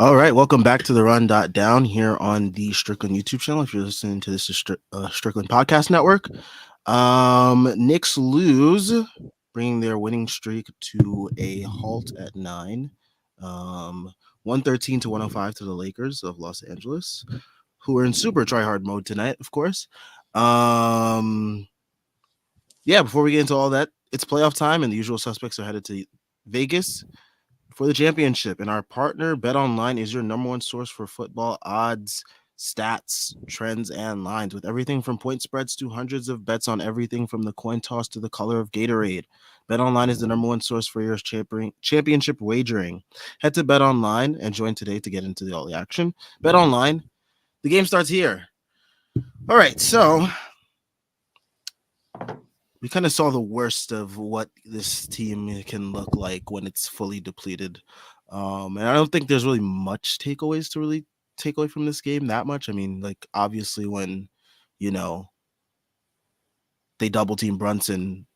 All right, welcome back to the Run.down here on the Strickland YouTube channel. If you're listening to this Strickland Podcast Network, Knicks lose, bringing their winning streak to a halt at 9. 113 to 105 to the Lakers of Los Angeles, who are in super try-hard mode tonight, of course. Yeah, before we get into all that, it's playoff time, and the usual suspects are headed to Vegas for the championship. And our partner, BetOnline, is your number one source for football odds, stats, trends, and lines, with everything from point spreads to hundreds of bets on everything from the coin toss to the color of Gatorade. BetOnline is the number one source for your championship wagering. Head to BetOnline and join today to get into all the action. BetOnline, the game starts here. All right, so we kind of saw the worst of what this team can look like when it's fully depleted. And I don't think there's really much takeaways to really take away from this game that much. I mean, like, obviously when, they double team Brunson,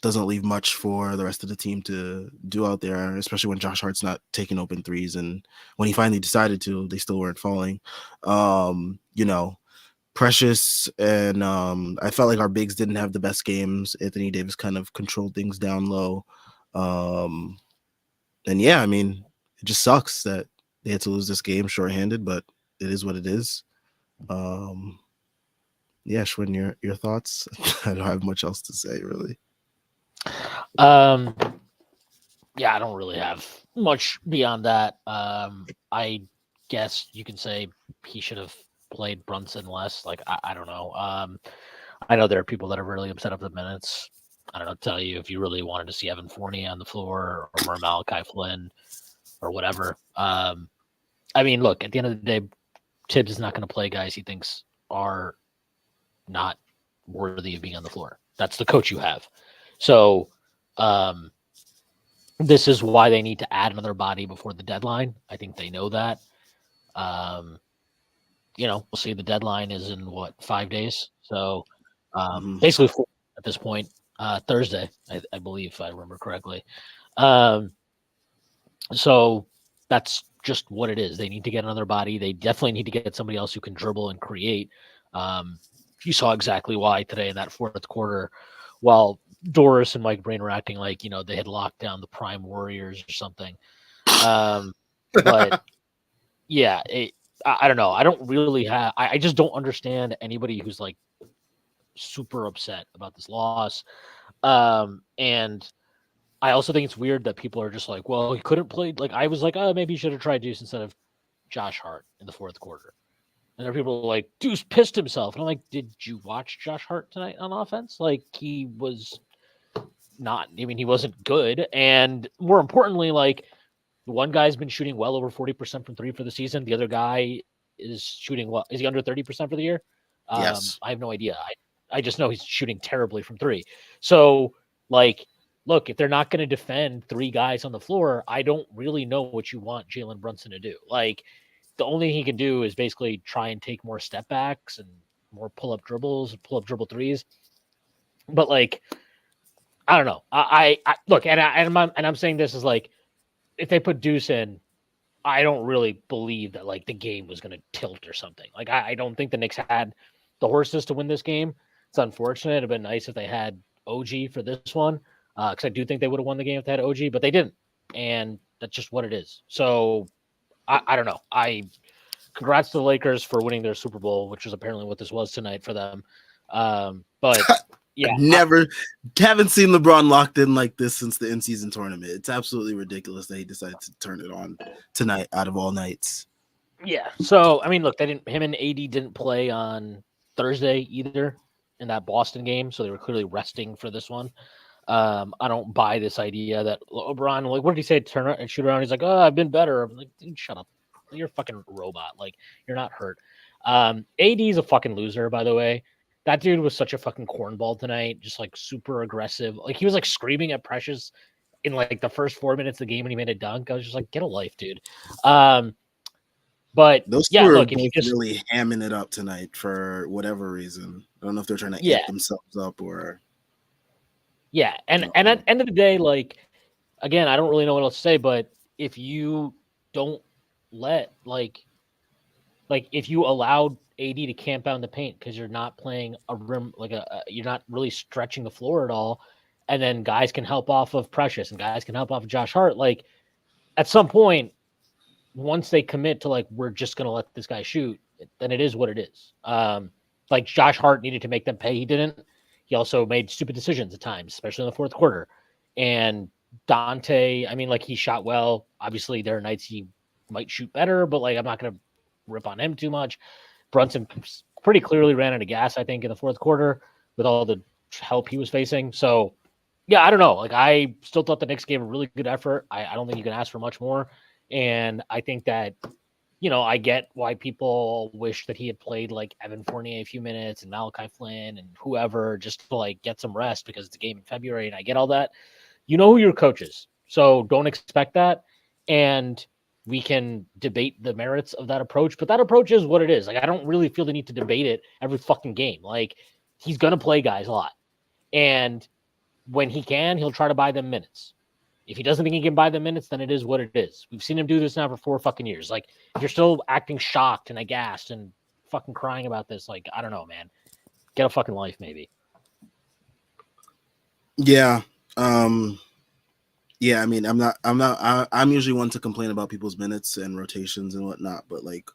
doesn't leave much for the rest of the team to do out there, especially when Josh Hart's not taking open threes. And when he finally decided to, they still weren't falling. Precious and I felt like our bigs didn't have the best games. Anthony Davis kind of controlled things down low. And yeah, I mean, it just sucks that they had to lose this game shorthanded, but it is what it is. Yeah, Schwinn, your thoughts? I don't have much else to say, really. Yeah, I don't really have much beyond that. I guess you can say he should have played Brunson less. Like, I don't know. I know there are people that are really upset of the minutes. I don't know, tell you if you really wanted to see Evan Fournier on the floor or more Malachi Flynn or whatever. I mean, look, at the end of the day, Tibbs is not going to play guys he thinks are not worthy of being on the floor. That's the coach you have. So this is why they need to add another body before the deadline. I think they know that. We'll see. The deadline is in 5 days. So basically 4 at this point, Thursday, I believe, if I remember correctly. So that's just what it is. They need to get another body. They definitely need to get somebody else who can dribble and create. You saw exactly why today in that fourth quarter, while Doris and Mike Breen were acting like, they had locked down the Prime Warriors or something. But yeah, I don't know. I don't really have. I just don't understand anybody who's like super upset about this loss. And I also think it's weird that people are just like, well, he couldn't play. Like, I was like, oh, maybe he should have tried Deuce instead of Josh Hart in the fourth quarter. And there are people like, Deuce pissed himself. And I'm like, did you watch Josh Hart tonight on offense? Like, he was not, I mean, he wasn't good. And more importantly, like, one guy's been shooting well over 40% from three for the season. The other guy is shooting what? Is he under 30% for the year? Yes. I have no idea. I just know he's shooting terribly from three. So, like, look, if they're not going to defend three guys on the floor, I don't really know what you want Jalen Brunson to do. Like, the only thing he can do is basically try and take more step backs and more pull-up dribbles and pull-up dribble threes. But, like, I don't know. I look, and I'm saying this is like, if they put Deuce in, I don't really believe that like the game was going to tilt or something. Like, I don't think the Knicks had the horses to win this game. It's unfortunate. It'd have been nice if they had OG for this one, because I do think they would have won the game if they had OG, but they didn't, and that's just what it is. So I don't know. Congrats to the Lakers for winning their Super Bowl, which is apparently what this was tonight for them. But yeah, haven't seen LeBron locked in like this since the in-season tournament. It's absolutely ridiculous that he decided to turn it on tonight out of all nights. Yeah. So I mean, look, him and AD didn't play on Thursday either in that Boston game, so they were clearly resting for this one. I don't buy this idea that LeBron, like, what did he say? Turn around and shoot around. He's like, oh, I've been better. I'm like, dude, shut up. You're a fucking robot. Like, you're not hurt. AD's a fucking loser, by the way. That dude was such a fucking cornball tonight, just like super aggressive. Like, he was like screaming at Precious in like the first 4 minutes of the game when he made a dunk. I was just like, get a life, dude. But those yeah, two are look, if you just really hamming it up tonight for whatever reason. I don't know if they're trying to amp themselves up or. Yeah, and at the end of the day, like, again, I don't really know what else to say, but if you don't let like if you allowed AD to camp out in the paint because you're not playing a rim like you're not really stretching the floor at all, and then guys can help off of Precious and guys can help off of Josh Hart. Like at some point, once they commit to like we're just gonna let this guy shoot, then it is what it is. Like Josh Hart needed to make them pay, he didn't. He also made stupid decisions at times, especially in the fourth quarter. And Dante, I mean, like he shot well. Obviously, there are nights he might shoot better, but like I'm not gonna rip on him too much. Brunson pretty clearly ran out of gas, I think, in the fourth quarter with all the help he was facing. So, yeah, I don't know. Like, I still thought the Knicks gave a really good effort. I don't think you can ask for much more. And I think that, I get why people wish that he had played like Evan Fournier a few minutes and Malachi Flynn and whoever just to like get some rest because it's a game in February. And I get all that. You know who your coach is. So don't expect that. And we can debate the merits of that approach, but that approach is what it is. Like, I don't really feel the need to debate it every fucking game. Like, he's going to play guys a lot. And when he can, he'll try to buy them minutes. If he doesn't think he can buy them minutes, then it is what it is. We've seen him do this now for 4 fucking years. Like, if you're still acting shocked and aghast and fucking crying about this, like, I don't know, man. Get a fucking life, maybe. Yeah. Yeah, I mean, I'm usually one to complain about people's minutes and rotations and whatnot, but like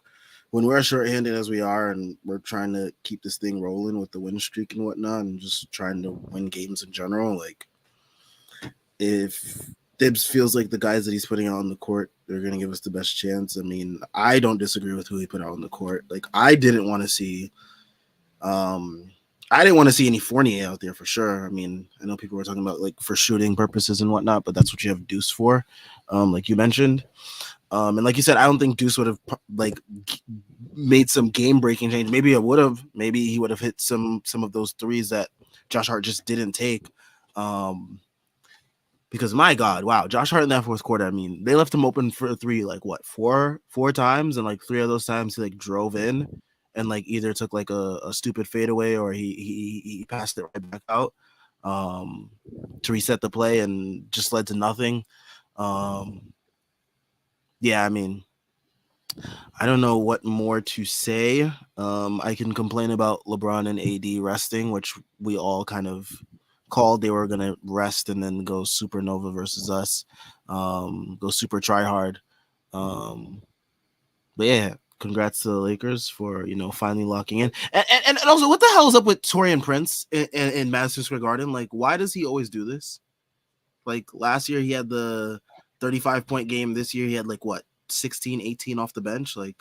when we're as shorthanded as we are and we're trying to keep this thing rolling with the win streak and whatnot and just trying to win games in general, like if Dibs feels like the guys that he's putting out on the court, they're going to give us the best chance. I mean, I don't disagree with who he put out on the court. Like, I didn't want to see any Fournier out there for sure. I mean, I know people were talking about like for shooting purposes and whatnot, but that's what you have Deuce for, like you mentioned. And like you said, I don't think Deuce would have like made some game-breaking change. Maybe it would have. Maybe he would have hit some of those threes that Josh Hart just didn't take. Because my God, wow, Josh Hart in that fourth quarter, I mean, they left him open for a three like what, four times, and like 3 of those times he like drove in and like either took like a stupid fadeaway or he passed it right back out to reset the play and just led to nothing. Yeah, I mean, I don't know what more to say. I can complain about LeBron and AD resting, which we all kind of called they were going to rest and then go supernova versus us, go super try hard. But yeah, congrats to the Lakers for, finally locking in. And also, what the hell is up with Taurean Prince in Madison Square Garden? Like, why does he always do this? Like, last year he had the 35-point game. This year he had, like, what, 16, 18 off the bench? Like,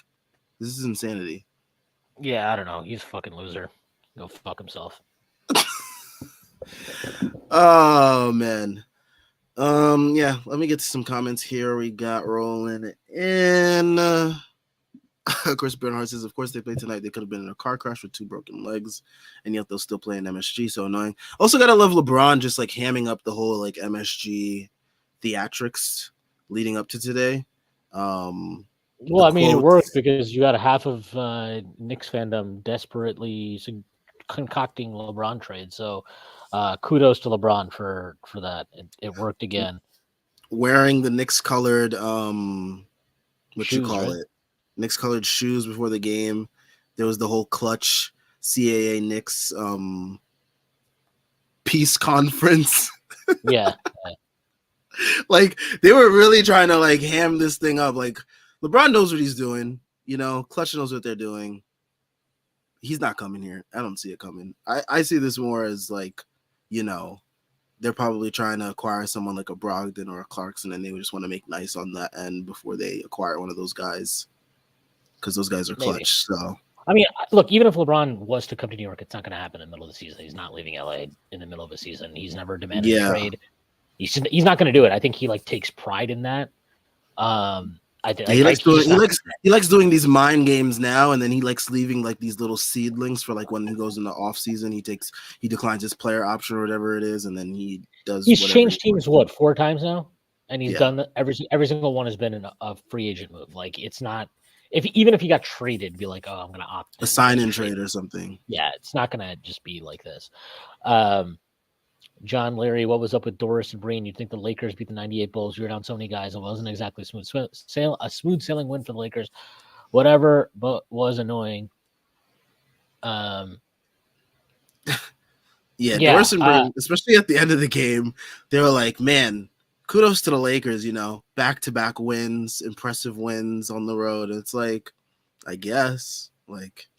this is insanity. Yeah, I don't know. He's a fucking loser. Go fuck himself. Oh, man. Yeah, let me get to some comments here. We got rolling in. Chris Bernhardt says, of course, they played tonight. They could have been in a car crash with 2 broken legs, and yet they'll still play in MSG. So annoying. Also, gotta love LeBron just like hamming up the whole like MSG theatrics leading up to today. Well, I mean, it worked because you got a half of Knicks fandom desperately concocting LeBron trade. So kudos to LeBron for that. It worked again. Wearing the Knicks colored Knicks colored shoes before the game. There was the whole clutch CAA Knicks peace conference. Yeah. Like they were really trying to like ham this thing up. Like LeBron knows what he's doing, Clutch knows what they're doing. He's not coming here. I don't see it coming. I see this more as like, they're probably trying to acquire someone like a Brogdon or a Clarkson, and they just want to make nice on that end before they acquire one of those guys. Because those guys are clutch. Maybe. So I mean, look, even if LeBron was to come to New York, it's not going to happen in the middle of the season. He's not leaving LA in the middle of a season. He's never demanded a trade. He's not going to do it. I think he like takes pride in that. He likes doing these mind games now, and then he likes leaving like these little seedlings for like when he goes in the off season. He declines his player option or whatever it is, and then he does. He's changed teams 4 times now, and he's done every single one has been a free agent move. Like it's not. Even if he got traded, be like, oh, I'm going to opt a sign-in trade or something. Yeah, it's not going to just be like this. John Larry, what was up with Doris and Breen? You'd think the Lakers beat the 98 Bulls. You were down so many guys. It wasn't exactly a smooth sailing win for the Lakers. Whatever, but was annoying. Yeah, Yeah, Doris and Breen, especially at the end of the game, they were like, man, kudos to the Lakers, back-to-back wins, impressive wins on the road. It's like, I guess, like,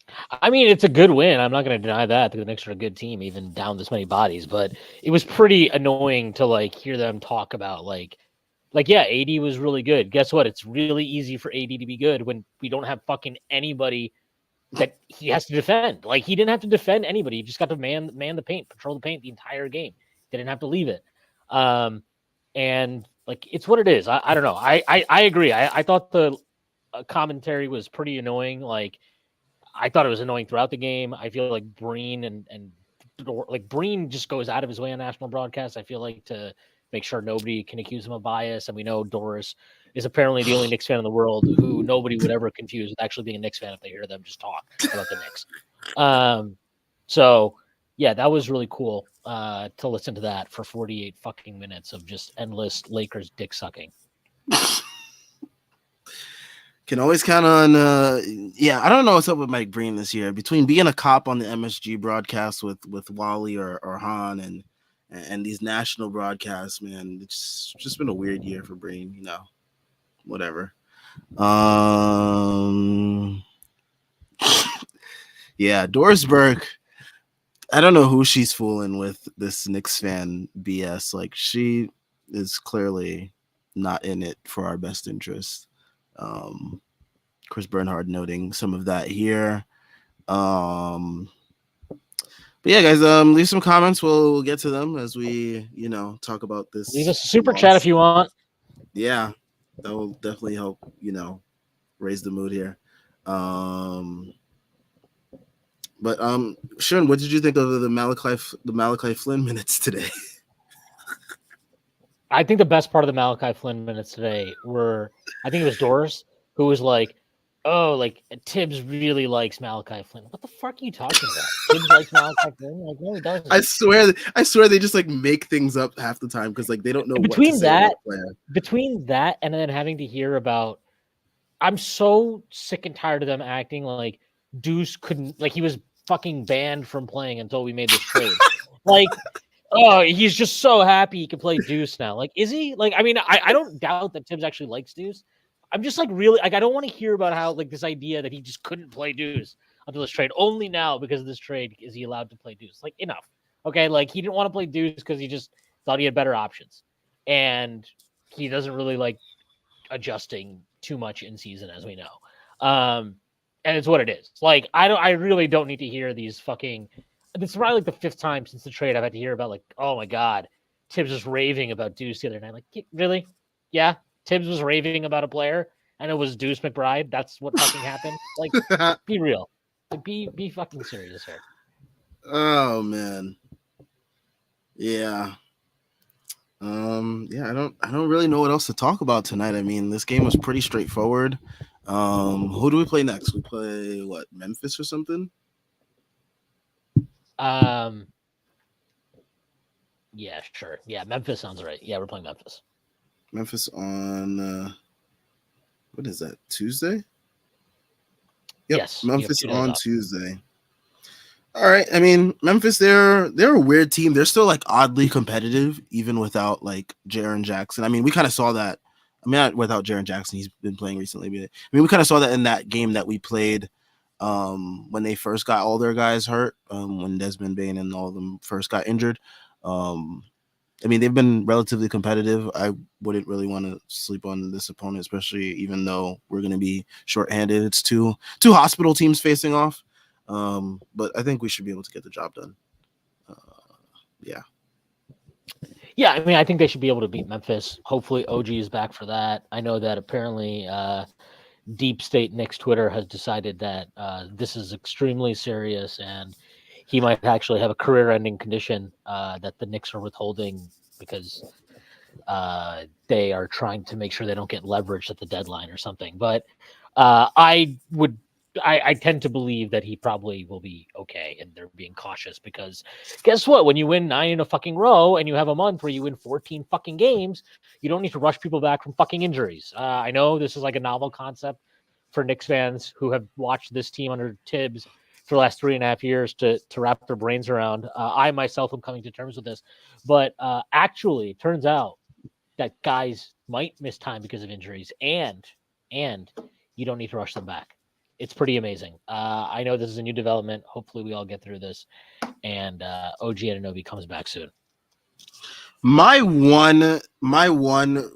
I mean, it's a good win. I'm not going to deny that. The Knicks are a good team, even down this many bodies. But it was pretty annoying to like hear them talk about yeah, AD was really good. Guess what? It's really easy for AD to be good when we don't have fucking anybody that he has to defend. Like he didn't have to defend anybody. He just got to man the paint, patrol the paint the entire game. Didn't have to leave it. And like it's what it is. I don't know. I agree. I thought the commentary was pretty annoying. Like I thought it was annoying throughout the game. I feel like Breen and like Breen just goes out of his way on national broadcasts. I feel like to make sure nobody can accuse him of bias. And we know Doris is apparently the only Knicks fan in the world who nobody would ever confuse with actually being a Knicks fan if they hear them just talk about the Knicks. So yeah, that was really cool to listen to that for 48 fucking minutes of just endless Lakers dick sucking. Can always count on I don't know what's up with Mike Breen this year. Between being a cop on the MSG broadcast with Wally or Han and these national broadcasts, man, it's just been a weird year for Breen, whatever. Yeah, Doris Burke, I don't know who she's fooling with this Knicks fan BS. Like she is clearly not in it for our best interest. Chris Bernhard noting some of that here. But yeah, guys, leave some comments. We'll get to them as we, talk about this. Leave us a super chat if you want. Yeah, that will definitely help, raise the mood here. But Sean, what did you think of the Malachi Flynn minutes today? I think the best part of the Malachi Flynn minutes today were, I think it was Doris who was like, "Oh, like Tibbs really likes Malachi Flynn." What the fuck are you talking about? Tibbs likes Malachi Flynn? Like, no, he doesn't. I swear they just like make things up half the time because like they don't know what to say about player. Between that and then having to hear about, I'm so sick and tired of them acting like Deuce couldn't, like he was fucking banned from playing until we made this trade. Like, oh, he's just so happy he can play Deuce now. Like, is he? Like, I mean, I don't doubt that Tibbs actually likes Deuce. I'm just like really like I don't want to hear about how like this idea that he just couldn't play Deuce until this trade. Only now because of this trade is he allowed to play Deuce. Like enough. Okay, like he didn't want to play Deuce because he just thought he had better options. And he doesn't really like adjusting too much in season, as we know. And it's what it is. Like I really don't need to hear these fucking. This is probably like the fifth time since the trade I've had to hear about like, oh my god, Tibbs was raving about Deuce the other night. Like, really? Yeah, Tibbs was raving about a player, and it was Deuce McBride. That's what fucking happened. Like, be real. Like, be fucking serious here. Oh man. Yeah. I don't really know what else to talk about tonight. I mean, this game was pretty straightforward. Who do we play next? We play what, Memphis or something? Yeah, sure. Yeah, Memphis sounds right. Yeah, we're playing Memphis. Memphis on what is that? Tuesday? Yep, yes. Memphis on Tuesday. All right. I mean, Memphis, they're a weird team. They're still like oddly competitive, even without like Jaren Jackson. I mean, we kind of saw that. I mean, not without Jaren Jackson, he's been playing recently. But I mean, we kind of saw that in that game that we played when they first got all their guys hurt, when Desmond Bane and all of them first got injured. I mean, they've been relatively competitive. I wouldn't really want to sleep on this opponent, especially even though we're going to be shorthanded. It's two hospital teams facing off. But I think we should be able to get the job done. Yeah. Yeah, I mean, I think they should be able to beat Memphis. Hopefully, OG is back for that. I know that apparently Deep State Knicks Twitter has decided that this is extremely serious and he might actually have a career-ending condition that the Knicks are withholding because they are trying to make sure they don't get leveraged at the deadline or something. But I would I tend to believe that he probably will be okay, and they're being cautious because guess what? When you win 9 in a fucking row and you have a month where you win 14 fucking games, you don't need to rush people back from fucking injuries. I know this is like a novel concept for Knicks fans who have watched this team under Tibbs for the last 3.5 years to wrap their brains around. I myself am coming to terms with this, but actually, it turns out that guys might miss time because of injuries, and you don't need to rush them back. It's pretty amazing. I know this is a new development. Hopefully, we all get through this, and OG Anunoby comes back soon. My one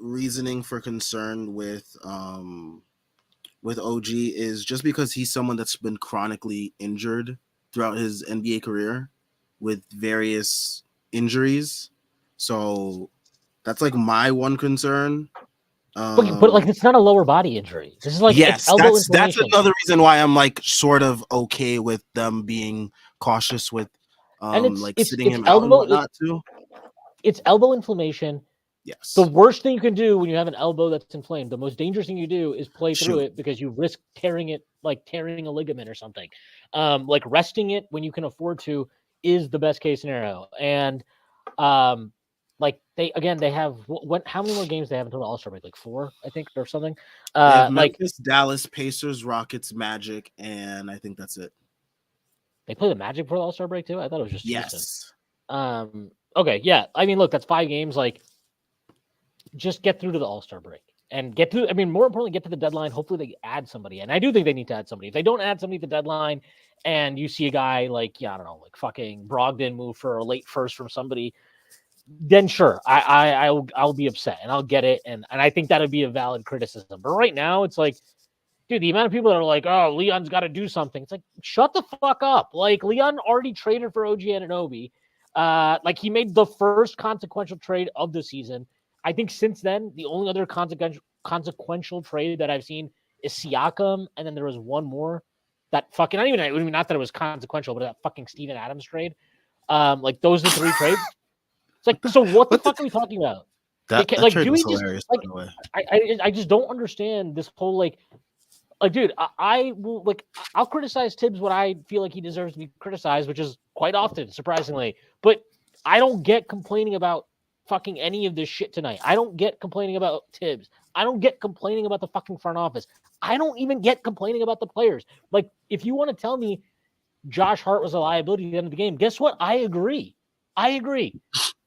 reasoning for concern with OG is just because he's someone that's been chronically injured throughout his NBA career with various injuries. So that's like my one concern. But like, it's not a lower body injury. This is like, yes, it's elbow that's inflammation. another reason why I'm like sort of okay with them being cautious with and like it's sitting him elbow, out and whatnot too. It's elbow inflation. Yes. The worst thing you can do when you have an elbow that's inflamed, the most dangerous thing you do is play through it because you risk tearing it, like tearing a ligament or something. Like resting it when you can afford to is the best case scenario. And like they have how many more games they have until the All-Star break? Like 4, I think, or something. They have like Memphis, Dallas, Pacers, Rockets, Magic, and I think that's it. They play the Magic before the All-Star break too. I thought it was just yes. Houston. Okay, yeah. I mean, look, that's 5 games. Like, just get through to the All-Star break and get through. I mean, more importantly, get to the deadline. Hopefully they add somebody. And I do think they need to add somebody. If they don't add somebody at the deadline and you see a guy like, I don't know, like fucking Brogdon move for a late first from somebody, then sure, I'll be upset and I'll get it. And I think that'd be a valid criticism. But right now it's like, dude, the amount of people that are like, oh, Leon's got to do something. It's like, shut the fuck up. Like, Leon already traded for OG Anunoby. Like, he made the first consequential trade of the season. I think since then, the only other consequential trade that I've seen is Siakam, and then there was one more that fucking, not that it was consequential, but that fucking Steven Adams trade. Like, those are the 3 trades. It's like, so what the fuck are we talking about? That like, trade do was we just, hilarious, like, by the way. I just don't understand this whole, like, dude, I will, like, I'll criticize Tibbs when I feel like he deserves to be criticized, which is quite often, surprisingly. But I don't get complaining about fucking any of this shit tonight. I don't get complaining about Tibbs. I don't get complaining about the fucking front office. I don't even get complaining about the players. Like, if you want to tell me Josh Hart was a liability at the end of the game, guess what? I agree.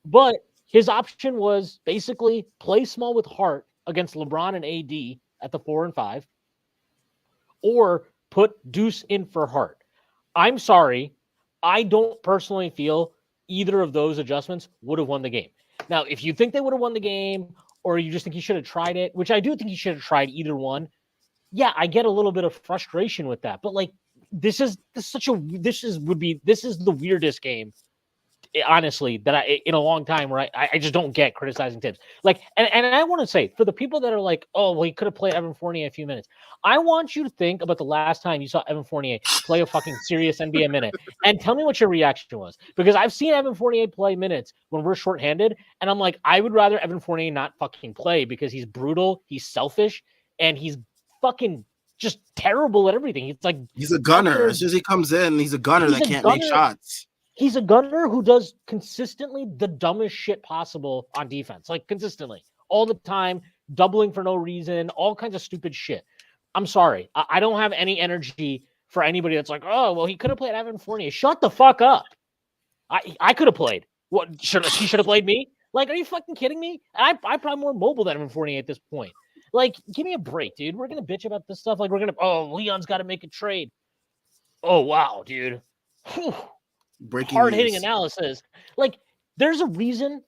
But his option was basically play small with Hart against LeBron and AD at the 4 and 5. Or put Deuce in for Hart. I'm sorry. I don't personally feel either of those adjustments would have won the game. Now, if you think they would have won the game, or you just think he should have tried it, which I do think he should have tried either one, yeah, I get a little bit of frustration with that. But like, this is the weirdest game, honestly, that I in a long time where I just don't get criticizing Tibbs. Like, and I want to say, for the people that are like, oh, well, he could have played Evan Fournier a few minutes. I want you to think about the last time you saw Evan Fournier play a fucking serious NBA minute and tell me what your reaction was. Because I've seen Evan Fournier play minutes when we're shorthanded, and I'm like, I would rather Evan Fournier not fucking play because he's brutal, he's selfish, and he's fucking just terrible at everything. He's like, he's a gunner. As soon as he comes in, he's a gunner that can't make shots. He's a gunner who does consistently the dumbest shit possible on defense, like consistently, all the time, doubling for no reason, all kinds of stupid shit. I'm sorry. I don't have any energy for anybody that's like, oh, well, he could have played Evan Fournier. Shut the fuck up. I could have played. What? He should have played me? Like, are you fucking kidding me? I'm probably more mobile than Evan Fournier at this point. Like, give me a break, dude. We're going to bitch about this stuff. Like, Leon's got to make a trade. Oh, wow, dude. Whew. Hard-hitting analysis. Like, there's a reason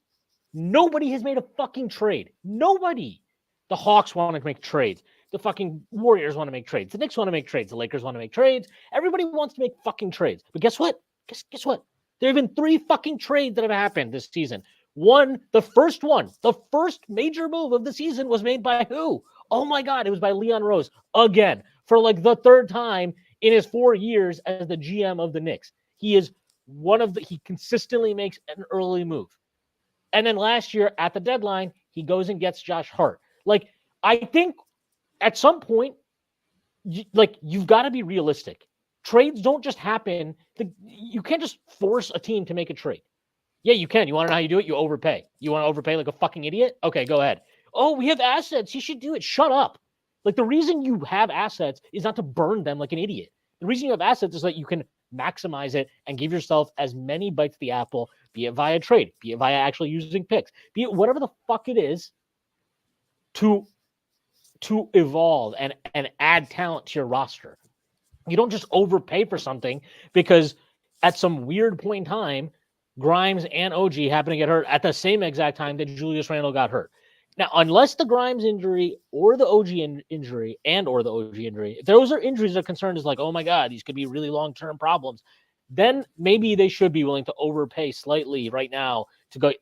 nobody has made a fucking trade. Nobody. The Hawks want to make trades. The fucking Warriors want to make trades. The Knicks want to make trades. The Lakers want to make trades. Everybody wants to make fucking trades. But guess what? Guess what? There have been 3 fucking trades that have happened this season. The first major move of the season was made by who? Oh my God, it was by Leon Rose. Again, for like the 3rd time in his 4 years as the GM of the Knicks. He consistently makes an early move. And then last year at the deadline, he goes and gets Josh Hart. Like, I think at some point, you've got to be realistic. Trades don't just happen. You can't just force a team to make a trade. Yeah, you can. You want to know how you do it? You overpay. You want to overpay like a fucking idiot? Okay, go ahead. Oh, we have assets. You should do it. Shut up. Like, the reason you have assets is not to burn them like an idiot. The reason you have assets is that you can maximize it and give yourself as many bites of the apple, be it via trade, be it via actually using picks, be it whatever the fuck it is, to evolve and add talent to your roster. You don't just overpay for something because at some weird point in time, Grimes and OG happen to get hurt at the same exact time that Julius Randle got hurt. Now, unless the Grimes injury or the OG injury if those are injuries that are concerned is like, oh my God, these could be really long-term problems, then maybe they should be willing to overpay slightly right now to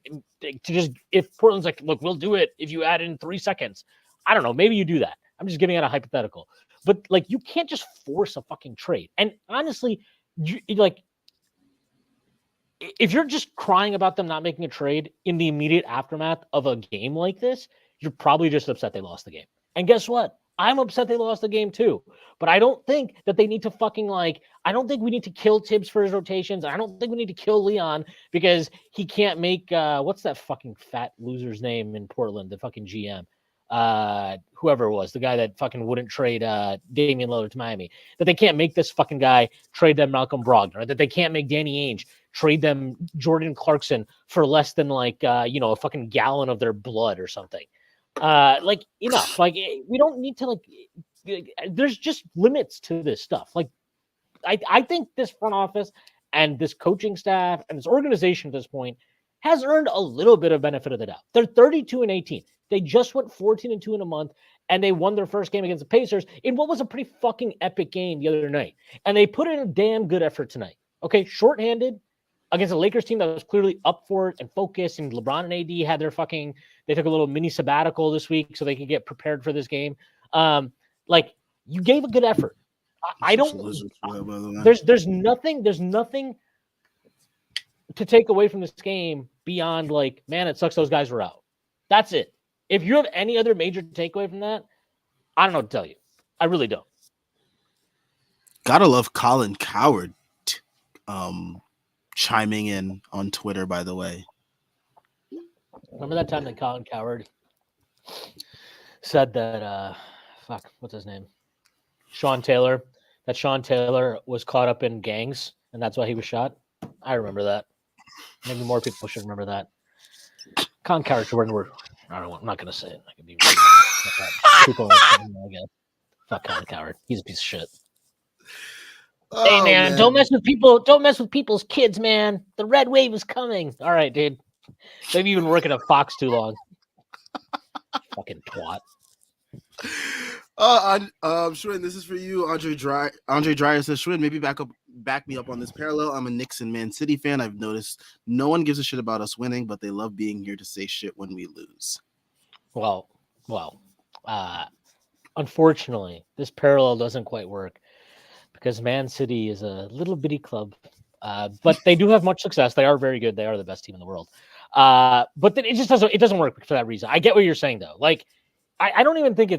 just, if Portland's like, look, we'll do it if you add in 3 seconds. I don't know. Maybe you do that. I'm just giving it a hypothetical. But, like, you can't just force a fucking trade. And honestly, if you're just crying about them not making a trade in the immediate aftermath of a game like this, you're probably just upset they lost the game. And guess what? I'm upset they lost the game too. But I don't think that they need to fucking, I don't think we need to kill Tibbs for his rotations. I don't think we need to kill Leon because he can't make, what's that fucking fat loser's name in Portland, the fucking GM? Whoever it was, the guy that fucking wouldn't trade Damian Lillard to Miami, that they can't make this fucking guy trade them Malcolm Brogdon, that they can't make Danny Ainge trade them Jordan Clarkson for less than a fucking gallon of their blood or something. Enough. We don't need to there's just limits to this stuff. I think this front office and this coaching staff and this organization at this point has earned a little bit of benefit of the doubt. They're 32-18. They just went 14-2 in a month, and they won their first game against the Pacers in what was a pretty fucking epic game the other night. And they put in a damn good effort tonight. Okay, shorthanded against a Lakers team that was clearly up for it and focused, and LeBron and AD had they took a little mini sabbatical this week so they could get prepared for this game. You gave a good effort. I don't. There's nothing to take away from this game beyond man, it sucks those guys were out. That's it. If you have any other major takeaway from that, I don't know what to tell you. I really don't. Gotta love Colin Cowherd chiming in on Twitter, by the way. Remember that time that Colin Cowherd said that, what's his name? Sean Taylor. That Sean Taylor was caught up in gangs, and that's why he was shot? I remember that. Maybe more people should remember that. Colin Cowherd should wear. I don't know. I'm not going to say it. I could be people again. Fuck Colin Cowherd. He's a piece of shit. Oh, hey man, don't mess with people. Don't mess with people's kids, man. The red wave is coming. All right, dude. Maybe you've been working at Fox too long. Fucking twat. Schwinn, this is for you. Andre Dreyer says, Schwinn, maybe back me up on this parallel. I'm a Knicks and Man City fan. I've noticed no one gives a shit about us winning, but they love being here to say shit when we lose. Well, unfortunately, this parallel doesn't quite work because Man City is a little bitty club, but they do have much success. They are very good. They are the best team in the world. But it just doesn't work for that reason. I get what you're saying though. I don't even think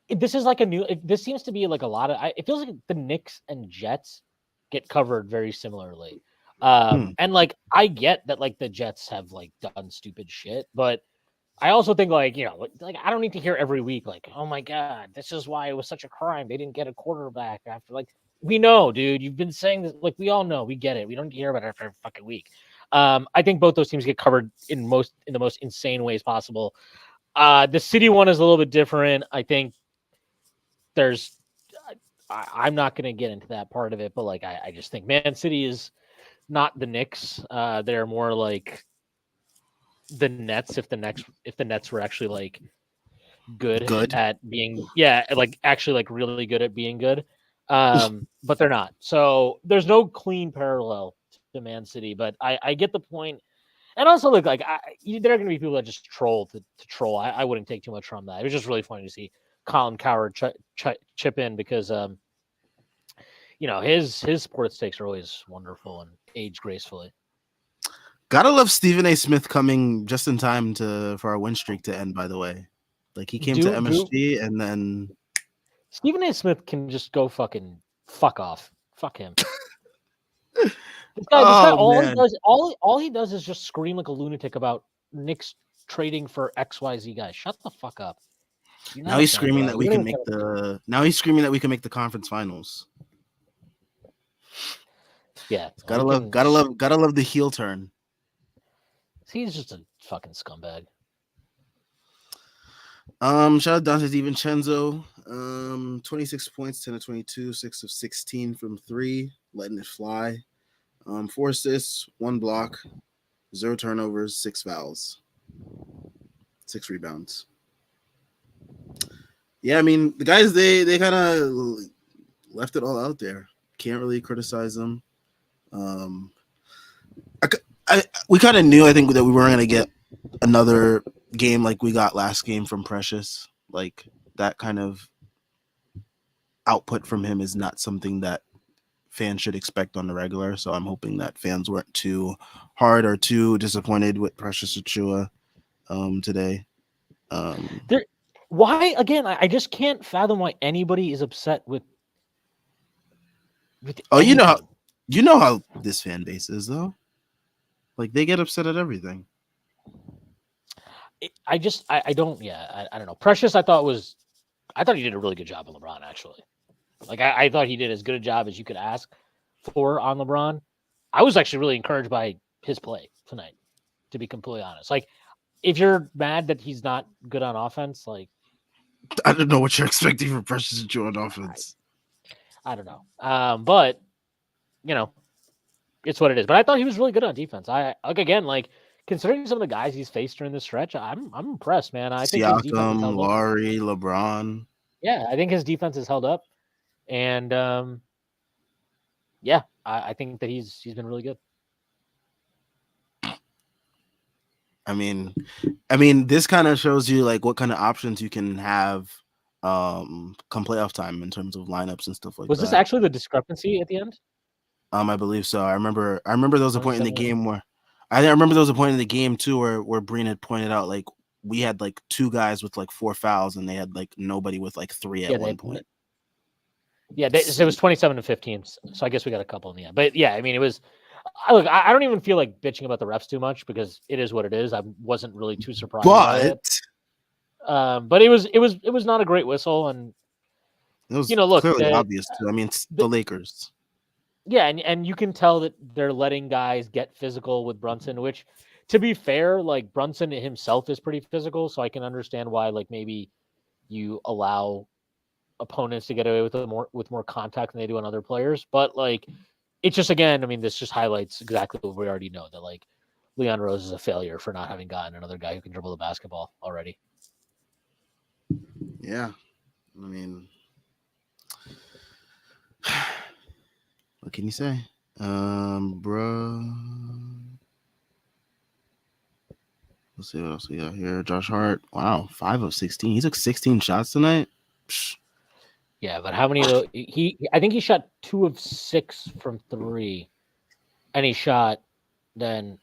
this is this seems to be a lot of, it feels like the Knicks and Jets get covered very similarly. And I get that the Jets have done stupid shit, but I also think I don't need to hear every week, oh my God, this is why it was such a crime. They didn't get a quarterback after we know, dude, you've been saying this. We all know, we get it. We don't hear about it every fucking week. I think both those teams get covered in the most insane ways possible. The City one is a little bit different. I think I'm not going to get into that part of it, but I just think Man City is not the Knicks. They're more like the Nets if the Nets were actually good at being, actually really good at being good. But they're not. So there's no clean parallel to Man City, but I get the point. And also, there are going to be people that just troll to troll. I wouldn't take too much from that. It was just really funny to see Colin Cowherd chip in because, his sports takes are always wonderful and age gracefully. Gotta love Stephen A. Smith coming just in time for our win streak to end, by the way. He came to MSG and then... Stephen A. Smith can just go fuck off. Fuck him. This guy, Oh man. all he does is just scream like a lunatic about Knicks trading for XYZ guys. Shut the fuck up. You're Now not a he's fan, screaming bro. that You we don't can even make care about the team. the. Now he's screaming that we can make the conference finals. Yeah, well, Gotta he love, can. gotta love the heel turn. He's just a fucking scumbag. Shout out Dante DiVincenzo. 26 points, 10 of 22, 6 of 16 from 3, letting it fly. 4 assists, 1 block, 0 turnovers, 6 fouls, 6 rebounds. Yeah, I mean the guys they kind of left it all out there. Can't really criticize them. We kind of knew, I think, that we weren't gonna get another game like we got last game from Precious. Like that kind of output from him is not something that fans should expect on the regular. So I'm hoping that fans weren't too hard or too disappointed with Precious Achiuwa today. Why again? I just can't fathom why anybody is upset with. Oh, anything. you know how this fan base is though. Like they get upset at everything. I don't. Yeah, I don't know. Precious, I thought he did a really good job on LeBron. Actually, like I thought he did as good a job as you could ask for on LeBron. I was actually really encouraged by his play tonight, to be completely honest. Like, if you're mad that he's not good on offense, like I don't know what you're expecting from Precious Achiuwa on offense. I don't know. But you know, it's what it is. But I thought he was really good on defense. Considering some of the guys he's faced during this stretch, I'm impressed, man. I think his defense has held up. Laurie, LeBron. Yeah, I think his defense has held up, and yeah, I think that he's been really good. I mean, this kind of shows you like what kind of options you can have come playoff time in terms of lineups and stuff like that. Was this actually the discrepancy at the end? I believe so. I remember there was a point in the game where too where Breen had pointed out like we had like 2 guys with like 4 fouls and they had like nobody with like 3 at one point. Yeah, it was 27-15. So I guess we got a couple in the end. But yeah, I mean, it was. Look, I don't even feel like bitching about the refs too much because it is what it is. I wasn't really too surprised by it. But it was not a great whistle, and it was clearly obvious too. I mean, it's the Lakers. Yeah, and you can tell that they're letting guys get physical with Brunson, which, to be fair, like Brunson himself is pretty physical, so I can understand why like maybe you allow opponents to get away with more contact than they do on other players. But like, it's just, again, I mean, this just highlights exactly what we already know, that like Leon Rose is a failure for not having gotten another guy who can dribble the basketball already. Yeah, I mean, what can you say, bro? Let's see what else we got here. Josh Hart, wow, 5 of 16. He took 16 shots tonight. Psh. Yeah, but how many of those? I think he shot 2 of 6 from 3, and he shot 2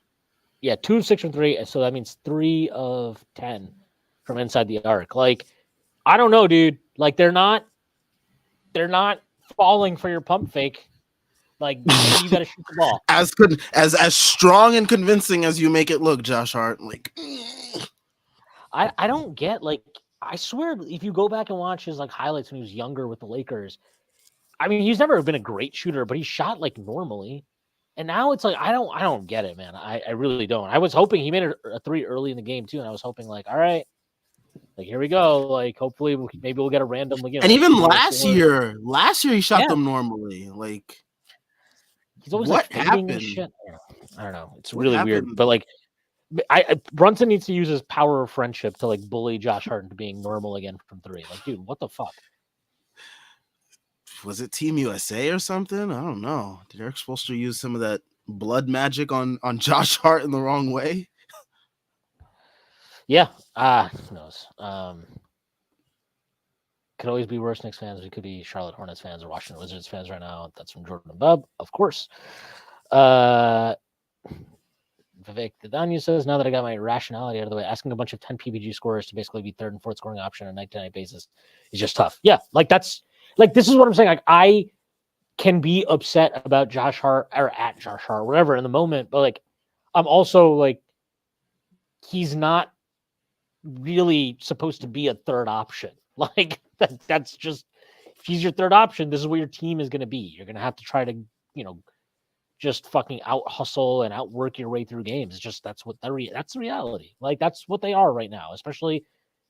of 6 from 3. So that means 3 of 10 from inside the arc. Like, I don't know, dude. Like, they're not falling for your pump fake. Like, you got to shoot the ball. As strong and convincing as you make it look, Josh Hart. Like, I don't get, like, I swear, if you go back and watch his like highlights when he was younger with the Lakers, I mean, he's never been a great shooter, but he shot like normally. And now it's like I don't get it, man. I really don't. I was hoping he made a 3 early in the game too, and I was hoping like, all right, like here we go. Like hopefully maybe we'll get a random. You know, and even last year he shot them normally. Like, he's always what like happened? Shit. I don't know. It's really weird, but like. Brunson needs to use his power of friendship to like bully Josh Hart into being normal again from 3. Like, dude, what the fuck? Was it Team USA or something? I don't know. Did Eric Spoelstra use some of that blood magic on Josh Hart in the wrong way? Yeah. Who knows? Could always be worse Knicks fans. We could be Charlotte Hornets fans or Washington Wizards fans right now. That's from Jordan and Bub, of course. Vivek Dadanya says, now that I got my rationality out of the way, asking a bunch of 10 PPG scorers to basically be third and fourth scoring option on a night-to-night basis is just tough. Yeah, like this is what I'm saying. Like I can be upset about Josh Hart or at Josh Hart, whatever in the moment, but like I'm also like he's not really supposed to be a third option. Like that's just if he's your third option, this is what your team is going to be. You're going to have to try to, just fucking out hustle and outwork your way through games. It's just that's the reality. Like that's what they are right now, especially.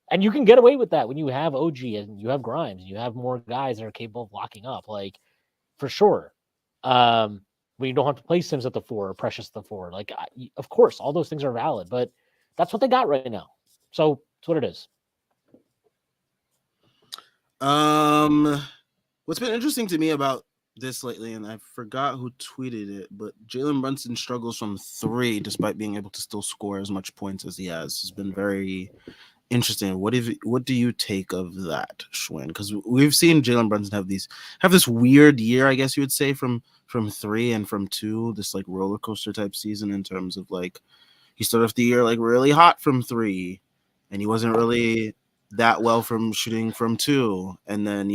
And you can get away with that when you have OG and you have Grimes and you have more guys that are capable of locking up, like for sure. When you don't have to play Sims at the 4 or Precious at the 4, like of course all those things are valid, but that's what they got right now. So it's what it is. What's been interesting to me about this lately, and I forgot who tweeted it, but Jalen Brunson struggles from 3 despite being able to still score as much points as he has. It's been very interesting. What do you take of that, Schwinn? Because we've seen Jalen Brunson have this weird year, I guess you would say, from 3 and from 2, this like roller coaster type season in terms of like he started off the year like really hot from 3, and he wasn't really that well from shooting from 2, and then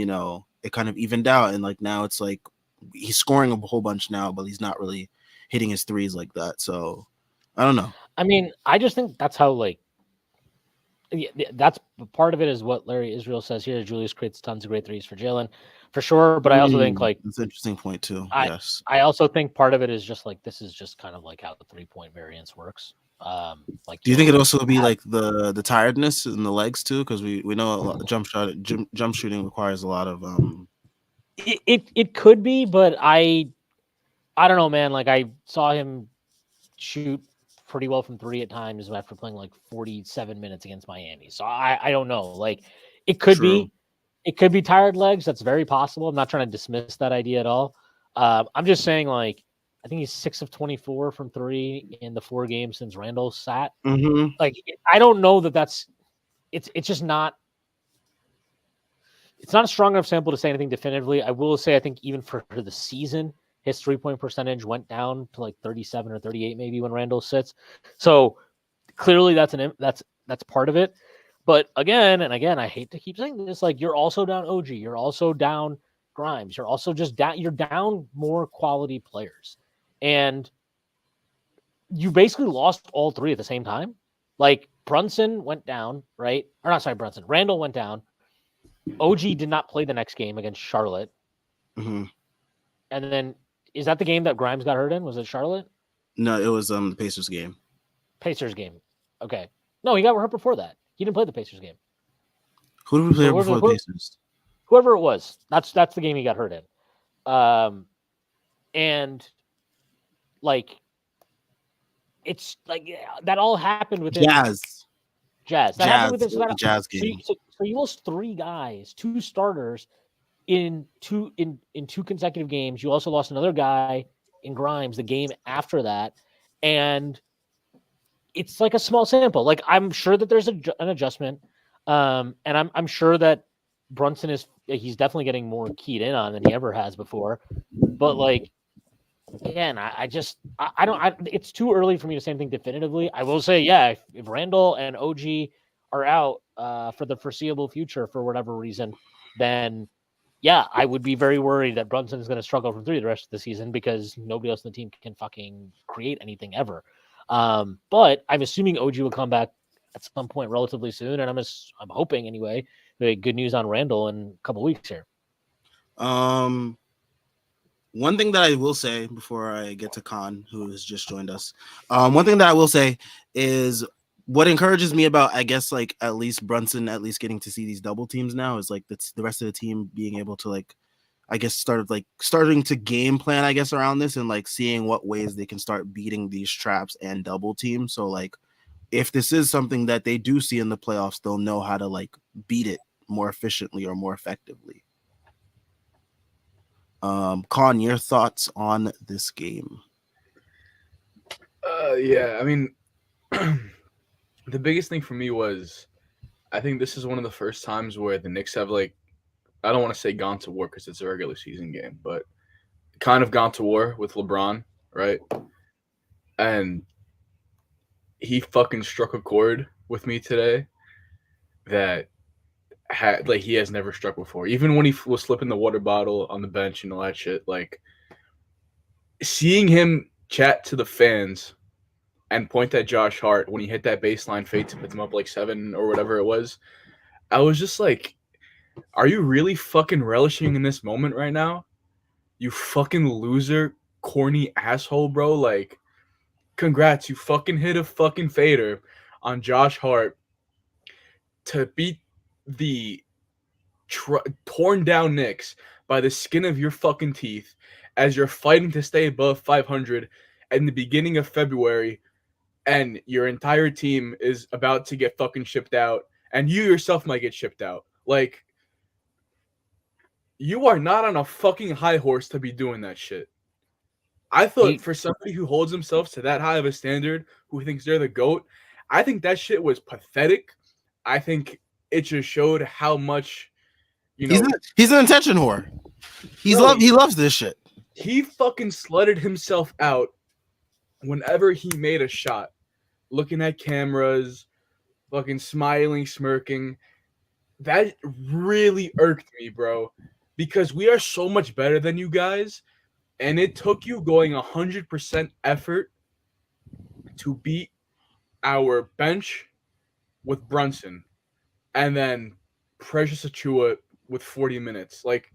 it kind of evened out, and like now it's like he's scoring a whole bunch now, but he's not really hitting his threes like that. So I don't know. I mean, I just think that's how that's part of it is what Larry Israel says here. Julius creates tons of great threes for Jalen, for sure. But I also think that's an interesting point too. Yes, I also think part of it is just like this is just kind of like how the 3-point variance works. Do you think it'd also be like the tiredness in the legs too? Because we know a lot, jump shooting requires a lot of. It could be, but I don't know, man. Like I saw him shoot pretty well from 3 at times after playing like 47 minutes against Miami. So I don't know. Like it could be tired legs. That's very possible. I'm not trying to dismiss that idea at all. I'm just saying like. I think he's 6 of 24 from 3 in the 4 games since Randle sat. Mm-hmm. Like, I don't know it's just not, it's not a strong enough sample to say anything definitively. I will say, I think even for the season, his 3-point percentage went down to like 37 or 38 maybe when Randle sits. So clearly that's part of it. But again, I hate to keep saying this, like you're also down OG, you're also down Grimes, you're also just down, you're down more quality players. And you basically lost all 3 at the same time. Like Brunson went down, right? Or not, sorry, Brunson. Randle went down. OG did not play the next game against Charlotte. Mm-hmm. And then, is that the game that Grimes got hurt in? Was it Charlotte? No, it was the Pacers game. Pacers game. Okay. No, he got hurt before that. He didn't play the Pacers game. Who did we play before the Pacers? Whoever it was. That's the game he got hurt in. And like it's like that all happened within Jazz. That happened within the Jazz game. So you lost 3 guys, 2 starters in two consecutive games. You also lost another guy in Grimes the game after that, and it's like a small sample. Like I'm sure that there's an adjustment, and I'm sure that Brunson he's definitely getting more keyed in on than he ever has before, but like. Again, it's too early for me to say anything definitively. I will say, yeah, if Randle and OG are out for the foreseeable future for whatever reason, then yeah, I would be very worried that Brunson is going to struggle from 3 the rest of the season because nobody else in the team can fucking create anything ever. But I'm assuming OG will come back at some point relatively soon, and I'm hoping anyway. Good news on Randle in a couple weeks here. One thing that I will say before I get to Khan, who has just joined us, one thing that I will say is what encourages me about, I guess, like at least Brunson, at least getting to see these double teams now is like the rest of the team being able to like, I guess, starting to game plan, I guess, around this and like seeing what ways they can start beating these traps and double teams. So like, if this is something that they do see in the playoffs, they'll know how to like beat it more efficiently or more effectively. Khan, your thoughts on this game? Yeah, I mean, the biggest thing for me was I think this is one of the first times where the Knicks have like, I don't want to say gone to war because it's a regular season game, but kind of gone to war with LeBron, right? And he fucking struck a chord with me today that he has never struck before. Even when he was slipping the water bottle on the bench and all that shit, like seeing him chat to the fans and point at Josh Hart when he hit that baseline fade to put them up like 7 or whatever it was. I was just like, are you really fucking relishing in this moment right now? You fucking loser, corny asshole, bro. Like, congrats, you fucking hit a fucking fader on Josh Hart to beat the torn down Knicks by the skin of your fucking teeth as you're fighting to stay above 500 in the beginning of February, and your entire team is about to get fucking shipped out, and you yourself might get shipped out. Like, you are not on a fucking high horse to be doing that shit. I thought for somebody who holds themselves to that high of a standard, who thinks they're the GOAT, I think that shit was pathetic. I think it just showed how much, he's an attention whore. He loves this shit. He fucking slutted himself out whenever he made a shot, looking at cameras, fucking smiling, smirking. That really irked me, bro, because we are so much better than you guys, and it took you going 100% effort to beat our bench with Brunson and then Precious Achiuwa with 40 minutes. Like,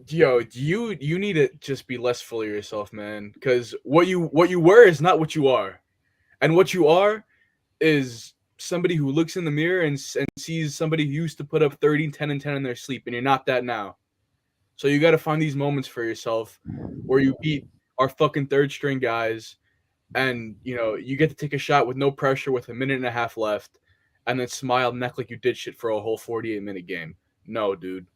yo, you need to just be less full of yourself, man, because what you were is not what you are. And what you are is somebody who looks in the mirror and sees somebody who used to put up 30, 10, and 10 in their sleep, and you're not that now. So you got to find these moments for yourself where you beat our fucking third string guys, and you get to take a shot with no pressure with a minute and a half left, and then smile and act like you did shit for a whole 48-minute game. No, dude.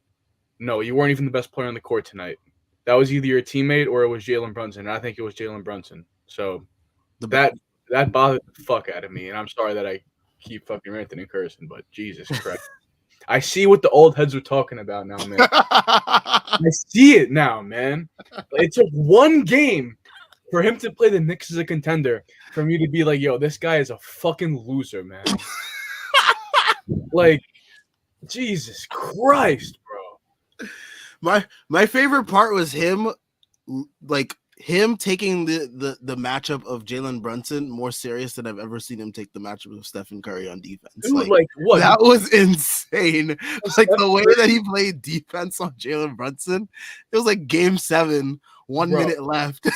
No, you weren't even the best player on the court tonight. That was either your teammate or it was Jalen Brunson. And I think it was Jalen Brunson. So that bothered the fuck out of me. And I'm sorry that I keep fucking ranting and cursing, but Jesus Christ. I see what the old heads were talking about now, man. I see it now, man. It took one game for him to play the Knicks as a contender for me to be like, yo, this guy is a fucking loser, man. Like, Jesus Christ, bro. My favorite part was him taking the matchup of Jalen Brunson more serious than I've ever seen him take the matchup of Stephen Curry on defense. Dude, like what? That was insane. Like the way that he played defense on Jalen Brunson, it was like game 7, 1 minute left.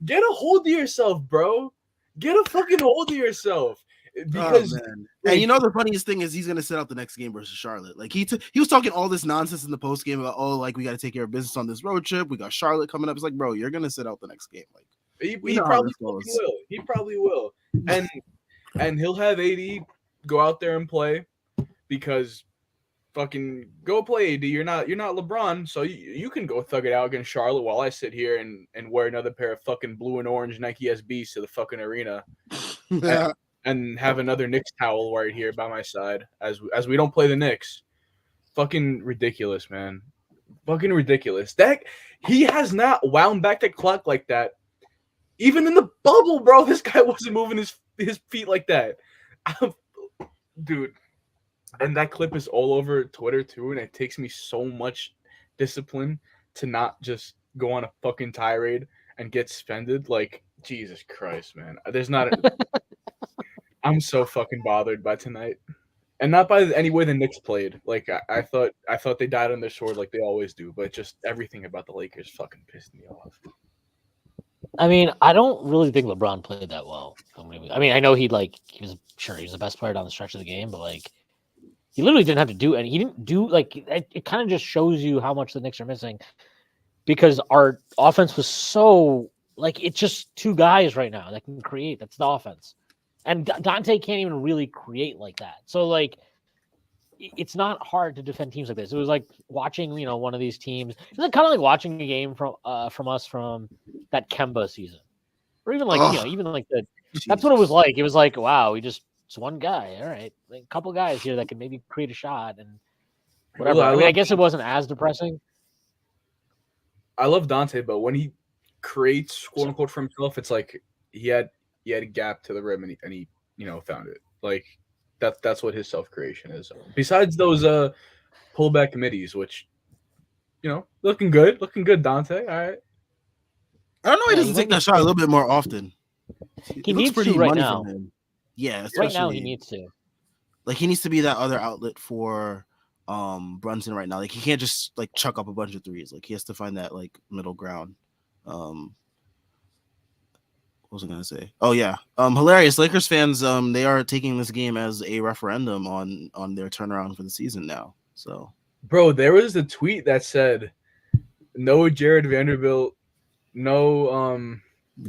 Get a hold of yourself, bro. Get a fucking hold of yourself. Because and the funniest thing is he's gonna sit out the next game versus Charlotte. Like he was talking all this nonsense in the post game about we got to take care of business on this road trip. We got Charlotte coming up. It's like, bro, you're gonna sit out the next game. Like he probably will. He probably will. And he'll have AD go out there and play because fucking go play AD. You're not LeBron, so you can go thug it out against Charlotte while I sit here and wear another pair of fucking blue and orange Nike SBs to the fucking arena. Yeah. And have another Knicks towel right here by my side as we don't play the Knicks. Fucking ridiculous, man. Fucking ridiculous. That he has not wound back the clock like that. Even in the bubble, bro, this guy wasn't moving his feet like that. Dude. And that clip is all over Twitter too, and it takes me so much discipline to not just go on a fucking tirade and get suspended. Like, Jesus Christ, man. There's not I'm so fucking bothered by tonight, and not by any way the Knicks played. Like I thought they died on their sword like they always do, but just everything about the Lakers fucking pissed me off. I mean, I don't really think LeBron played that well. I mean, I know he was the best player down the stretch of the game, but he literally didn't have to do any. He didn't do it. Kind of just shows you how much the Knicks are missing because our offense was so it's just two guys right now that can create. That's the offense. And Dante can't even really create like that. So, it's not hard to defend teams like this. It was like watching, one of these teams. It's kind of like watching a game from us from that Kemba season. Or even that's what it was like. It was like, wow, it's one guy. All right. A couple guys here that can maybe create a shot and whatever. Well, I guess it wasn't as depressing. I love Dante, but when he creates, quote unquote, for himself, it's like he had a gap to the rim and he found it. Like that's what his self creation is. Besides those pullback committees, which looking good, Dante. All right. I don't know. He Yeah, doesn't he's take like that shot a little bit more often. he It looks needs pretty to right money now. from him. Yeah, especially Right now he needs to. Like he needs to be that other outlet for Brunson right now. Like he can't just like chuck up a bunch of threes. Like he has to find that like middle ground. What was I gonna say? Oh yeah. Hilarious. Lakers fans, they are taking this game as a referendum on their turnaround for the season now. So Bro, there was a tweet that said no Jared Vanderbilt, no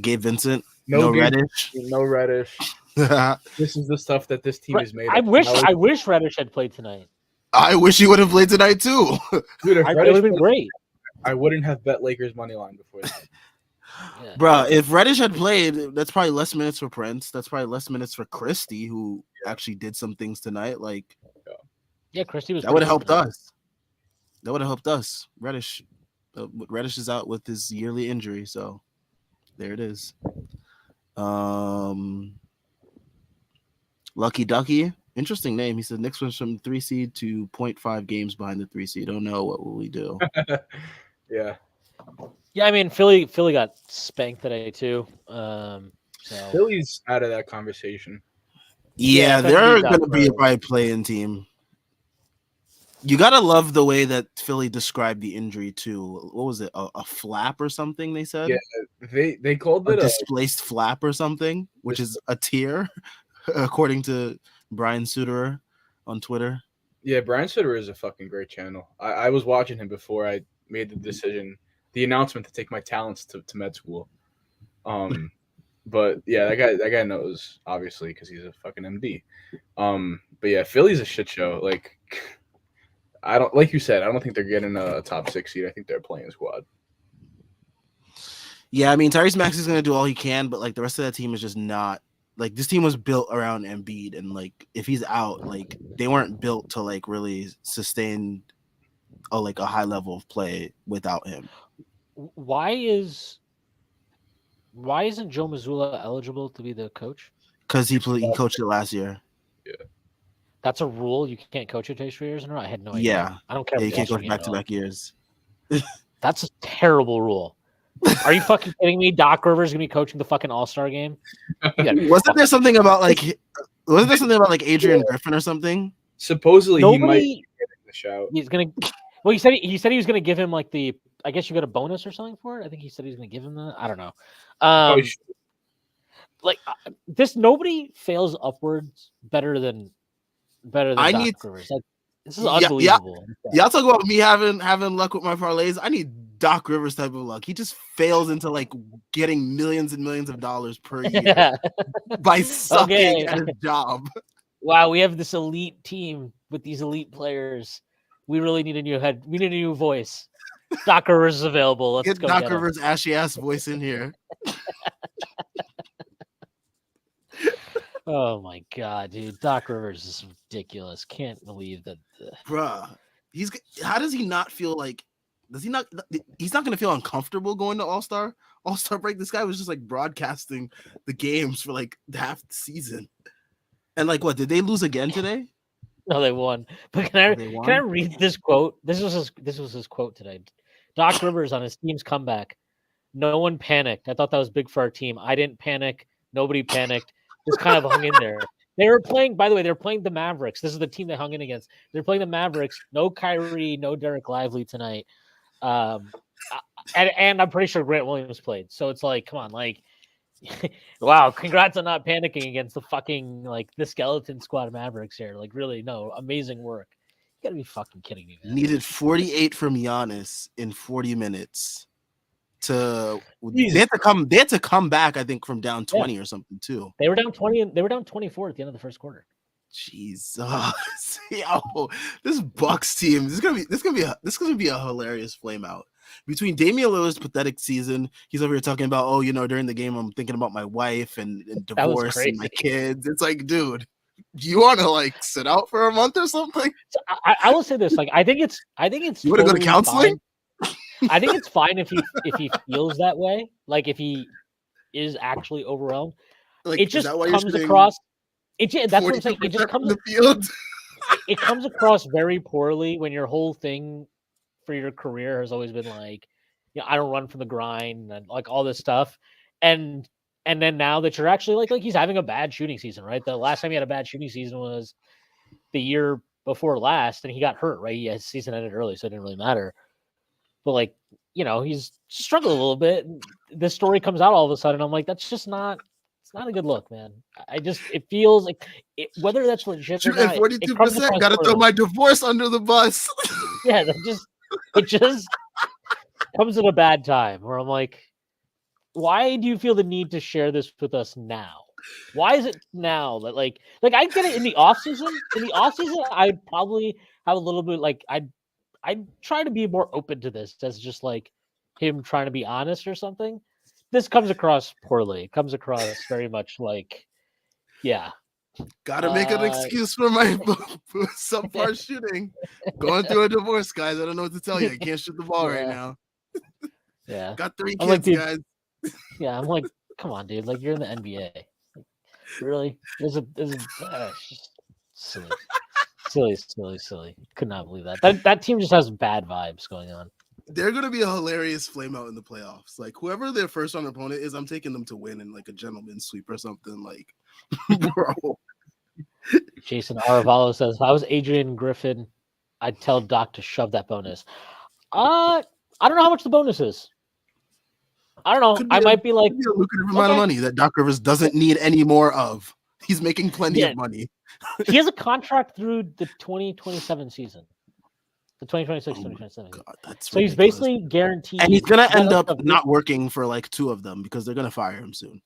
Gabe Vincent, no Reddish. no Reddish. This is the stuff that this team is made of. I wish Reddish had played tonight. I wish he would have played tonight too. Dude, if It would have been great. I wouldn't have bet Lakers money line before that. Yeah. Bruh, if Reddish had played, that's probably less minutes for Prince. That's probably less minutes for Christie, who actually did some things tonight. Like, yeah, Christie was. That would have helped us. That would have helped us. Reddish is out with his yearly injury, so there it is. Lucky Ducky, interesting name. He said Knicks went from 3 seed to 0.5 games behind the 3 seed. Oh no, what will we do? Yeah. Yeah, I mean Philly got spanked today too. So Philly's out of that conversation. Yeah, they're going to be a probably play-in team. You gotta love the way that Philly described the injury too. What was it? A flap or something? They said. Yeah, they called it a displaced flap or something, which is a tear, according to Brian Suterer on Twitter. Yeah, Brian Suterer is a fucking great channel. I was watching him before I made the announcement to take my talents to med school. But yeah, that guy knows obviously because he's a fucking MD. But yeah, Philly's a shit show. Like. Like you said, I don't think they're getting a top 6 seed. I think they're playing squad. Yeah, I mean Tyrese Maxey's gonna do all he can, but like the rest of that team is just not like this team was built around Embiid, and like if he's out, like they weren't built to like really sustain a high level of play without him. Why isn't Joe Mazzulla eligible to be the coach? Because he coached it last year. Yeah. That's a rule. You can't coach it 2 years in a row. I had no idea. Yeah, I don't care. Yeah, you can't coach back-to-back years. That's a terrible rule. Are you fucking kidding me? Doc Rivers gonna be coaching the fucking All-Star game? Wasn't there something about like Adrian Griffin or something? Supposedly he might get the shout. He's gonna. Well, he said he was gonna give him like the. I guess you got a bonus or something for it. I think he said he was gonna give him that. I don't know. This nobody fails upwards better than Doc Rivers. Like, this is unbelievable. Y'all talk about me having luck with my parlays. I need Doc Rivers type of luck. He just fails into like getting millions and millions of dollars per year by sucking at his job. Wow, we have this elite team with these elite players. We really need a new head. We need a new voice. Doc Rivers is available. Let's get go. Doc Rivers' ashy ass voice in here. Oh my god, dude! Doc Rivers is ridiculous. Can't believe that. Bruh, how does he not feel like? Does he not? He's not going to feel uncomfortable going to All-Star break. This guy was just like broadcasting the games for like half the season. And like, what did they lose again today? No, they won. But can I read this quote? This was his quote today. Doc Rivers on his team's comeback. No one panicked. I thought that was big for our team. I didn't panic. Nobody panicked. Just kind of hung in there. They were playing, by the way, they're playing the Mavericks. This is the team they hung in against. They're playing the Mavericks. No Kyrie, no Derek Lively tonight. And I'm pretty sure Grant Williams played. So it's like, come on, like, wow, congrats on not panicking against the fucking, like, the skeleton squad Mavericks here. Like, really, no, amazing work. You gotta be fucking kidding me, man. Needed 48 from Giannis in 40 minutes. They had to come back, I think, from down 20 or something too. They were down 20 and they were down 24 at the end of the first quarter. Jesus. Yo, this Bucks team, this is gonna be a hilarious flame out. Between Damian Lillard's pathetic season, he's over here talking about, during the game I'm thinking about my wife and divorce and my kids. It's like, dude, do you want to like sit out for a month or something? So I will say this, like I think it's you want to go to counseling? I think it's fine if he feels that way. Like if he is actually overwhelmed. Like, It is just that why you're comes shooting across. That's what I'm saying. It 42% just from comes. the field? It comes across very poorly when your whole thing for your career has always been like, I don't run from the grind and like all this stuff, and then now that you're actually like he's having a bad shooting season, right? The last time he had a bad shooting season was the year before last, and he got hurt, right? His season ended early, so it didn't really matter. But like, he's struggled a little bit. And this story comes out all of a sudden. I'm like, that's just not. It's not a good look, man. It feels like whether that's legit or Shooting not. It comes 42%. across Got to throw poorly. my divorce under the bus. Yeah, it just comes at a bad time where I'm like, why do you feel the need to share this with us now? Why is it now that like I get it in the off season? In the off season, I'd probably have a little bit like I'd try to be more open to this as just like him trying to be honest or something. This comes across poorly. It comes across very much like, yeah. Gotta make an excuse for my subpar shooting. Going through a divorce, guys. I don't know what to tell you. I can't shoot the ball right now. Yeah. Got 3 I'm kids, like, guys. Yeah, I'm like, come on, dude. Like, you're in the NBA. Like, really? It's just silly. Could not believe that. That team just has bad vibes going on. They're gonna be a hilarious flame out in the playoffs. Like whoever their first round opponent is, I'm taking them to win in like a gentleman's sweep or something. Like, bro. Jason Aravalo says, if I was Adrian Griffin, I'd tell Doc to shove that bonus. I don't know how much the bonus is. I don't know. I might be like, a lucrative amount of money that Doc Rivers doesn't need any more of. He's making plenty of money. He has a contract through the 2027 season. The 2026-2027. God, that's so ridiculous. He's basically guaranteed. And he's going to end up not working for like 2 of them because they're going to fire him soon.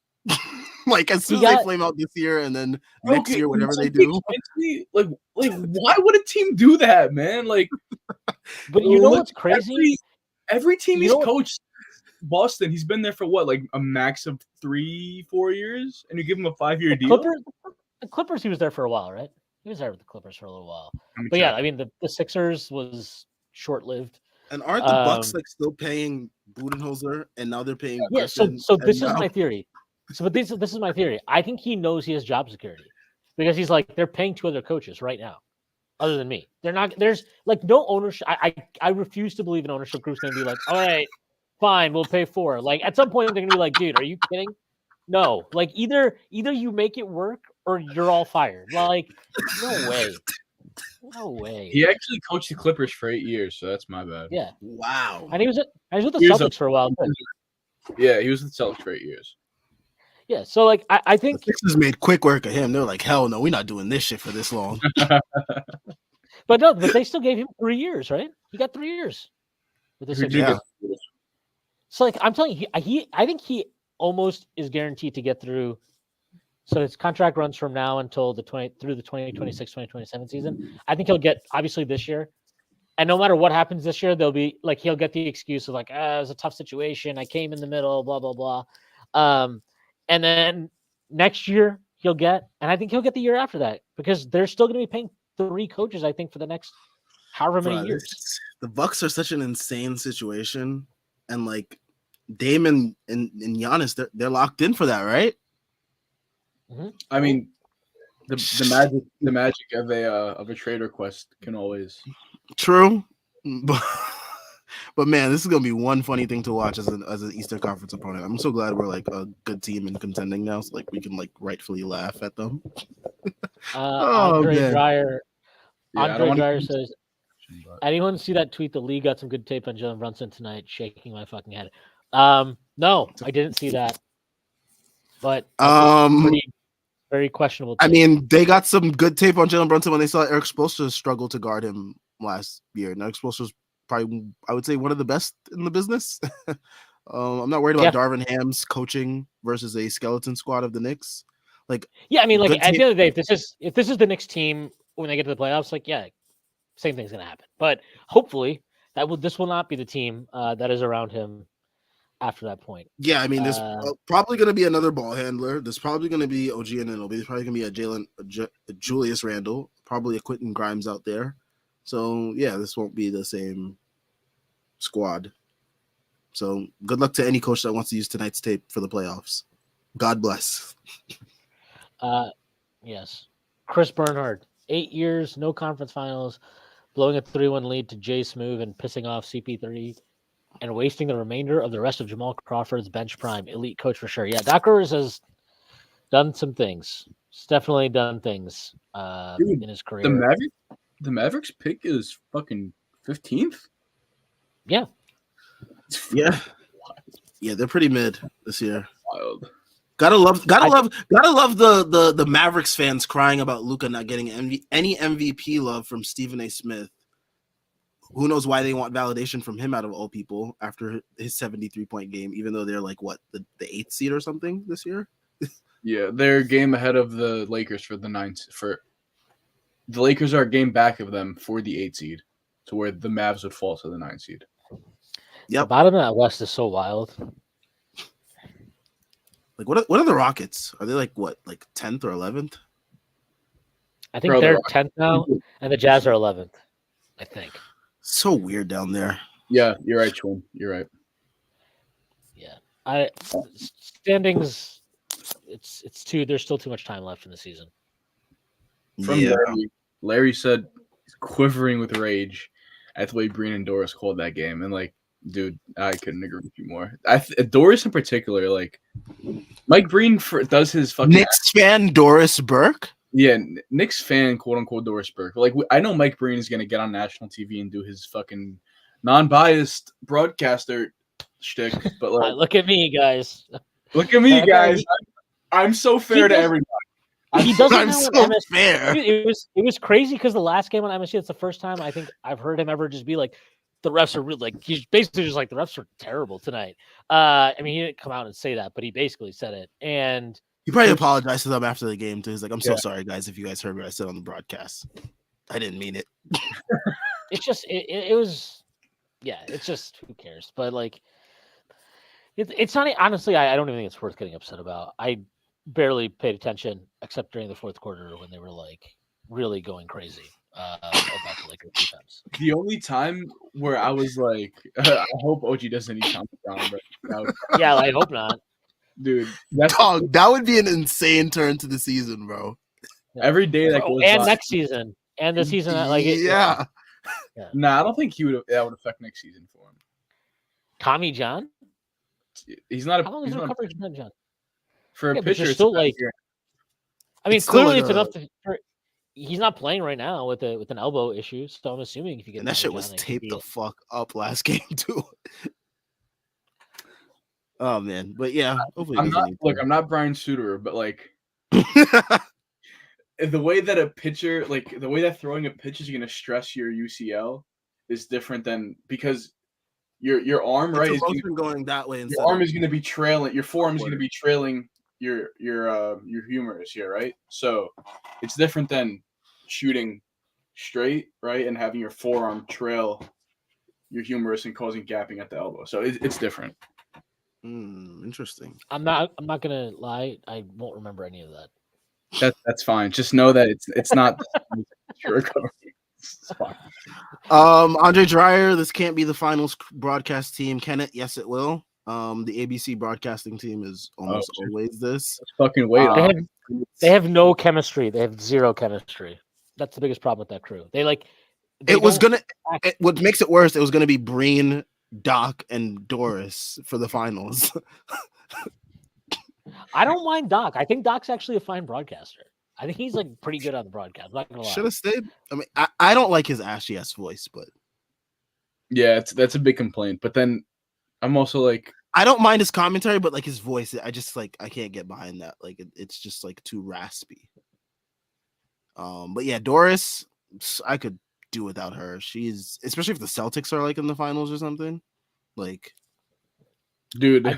Like as soon as they flame out this year and then next year, whatever they do. Like why would a team do that, man? Like, but you know what's crazy? Every team he's coached, Boston, he's been there for what, like a max of 3-4 years, and you give him a 5-year deal. The Clippers, he was there for a while, right? He was there with the Clippers for a little while. But yeah, I mean, the Sixers was short-lived. And aren't the Bucks like still paying Budenholzer, and now they're paying? Yeah. Griffin, so this is my theory. But this is my theory. I think he knows he has job security because he's like they're paying 2 other coaches right now, other than me. They're not. There's like no ownership. I refuse to believe an ownership group's going to be like, all right, fine, we'll pay 4. Like at some point they're going to be like, dude, are you kidding? No. Like either you make it work or you're all fired. Like no way. He actually coached the Clippers for 8 years, so that's my bad. Yeah. Wow. And he was with the Celtics for a while. Yeah, he was with the Celtics for 8 years. Yeah, so like I think the Sixers made quick work of him. They're like, hell no, we're not doing this shit for this long. but they still gave him 3 years, right? He got 3 years with the Sixers. Yeah. So like I'm telling you, I think he almost is guaranteed to get through. So his contract runs from now until through the 2026-2027 season. I think he'll get obviously this year. And no matter what happens this year, they'll be like he'll get the excuse of like, it was a tough situation. I came in the middle, blah, blah, blah. And then next year he'll get, and I think he'll get the year after that because they're still going to be paying 3 coaches, I think, for the next however many years. The Bucks are such an insane situation, and like Dame and Giannis, they're locked in for that, right? Mm-hmm. I mean, the magic of a trade request can always true, but man, this is gonna be one funny thing to watch as an Eastern Conference opponent. I'm so glad we're like a good team and contending now, so like we can like rightfully laugh at them. Andre man. Dreyer. Yeah, Andre Dreyer says, anyone see that tweet? The league got some good tape on Jalen Brunson tonight, shaking my fucking head. No, I didn't see that. But very questionable tape. I mean, they got some good tape on Jalen Brunson when they saw Eric Spoelstra struggle to guard him last year. And Eric Spoelstra was probably, I would say, one of the best in the business. I'm not worried about Darvin Ham's coaching versus a skeleton squad of the Knicks. Like, yeah, I mean, like at the end of the day, if this is the Knicks team when they get to the playoffs, like, yeah, same thing's gonna happen. But hopefully, this will not be the team that is around him after that point. Yeah, I mean, there's probably going to be another ball handler. There's probably going to be OG Anunoby. There's probably going to be a Julius Randle, probably a Quentin Grimes out there. So, yeah, this won't be the same squad. So, good luck to any coach that wants to use tonight's tape for the playoffs. God bless. Yes. Chris Bernhard, 8 years, no conference finals, blowing a 3-1 lead to Jay Smooth and pissing off CP3 and wasting the remainder of the rest of Jamal Crawford's bench prime. Elite coach for sure. Yeah, Doc Rivers has done some things. He's definitely done things Dude, in his career. The Mavericks pick is fucking 15th. Yeah. Yeah. Yeah, they're pretty mid this year. Wild. Gotta love the Mavericks fans crying about Luka not getting any MVP love from Stephen A. Smith. Who knows why they want validation from him out of all people after his 73-point game, even though they're like what, the 8th seed or something this year? Yeah, they're a game ahead of the Lakers for the 9th. The Lakers are a game back of them for the 8th seed, to where the Mavs would fall to the 9th seed. The bottom of that West is so wild. Like what are the Rockets? Are they like 10th or 11th? I think they're 10th now, and the Jazz are 11th, I think. So weird down there. Yeah, you're right, Chwin. You're right. Yeah. Standings, there's still too much time left in the season. Larry said he's quivering with rage at the way Breen and Doris called that game. And dude, I couldn't agree with you more. Doris in particular, Mike Breen does his fucking Knicks fan Doris Burke. Yeah, Knicks fan, quote unquote Doris Burke. I know Mike Breen is gonna get on national TV and do his fucking non-biased broadcaster shtick, but look at me, guys. Look at me, guys. I'm so fair to everybody. He doesn't I'm know so MSG. fair. It was crazy because the last game on MSG, it's the first time I think I've heard him ever just be like, the refs are really he's basically just like the refs are terrible tonight. I mean, he didn't come out and say that, but he basically said it. And he probably apologized to them after the game too. He's like, "I'm so sorry, guys, if you guys heard what I said on the broadcast. I didn't mean it." It's just it was, yeah. It's just who cares? But it's not honestly. I don't even think it's worth getting upset about. I barely paid attention except during the fourth quarter when they were really going crazy about the Lakers defense. The only time where I was like, I hope OG doesn't need Thomas Brown, but yeah, I hope not. Dude, that would be an insane turn to the season, bro. Every day that goes and by, next season and the season yeah. Nah, I don't think that would affect next season for him. Tommy John? He's not a. How long is the coverage Tommy John? For a pitcher, it's still I mean, it's clearly it's enough to. He's not playing right now with an elbow issue, so I'm assuming if you get and that shit was taped the fuck up last game too. Oh man, but yeah, hopefully I'm not Brian Suter, but the way that a pitcher, the way that throwing a pitch is going to stress your UCL is different than because your arm right is going that way. Your arm is going to be trailing. Your forearm is going to be trailing your humerus here, right? So it's different than shooting straight, right, and having your forearm trail your humerus and causing gapping at the elbow. So it's different. Interesting. I'm not gonna lie. I won't remember any of that. That's fine. Just know that it's not your recovery. It's fine. Andre Dreyer, this can't be the finals broadcast team, can it? Yes, it will. The ABC broadcasting team is almost always this. Let's fucking wait. They have no chemistry. They have zero chemistry. That's the biggest problem with that crew. What makes it worse, it was gonna be Breen, Doc, and Doris for the finals. I don't mind Doc. I think Doc's actually a fine broadcaster. I think he's pretty good on the broadcast. I'm not gonna lie. Should have stayed. I mean, I don't like his ashy ass voice, but yeah, that's a big complaint. But then I'm also I don't mind his commentary, but his voice, I just I can't get behind that. It's just too raspy. But yeah, Doris, I could do without her. She's, especially if the Celtics are in the finals or something. Dude, oh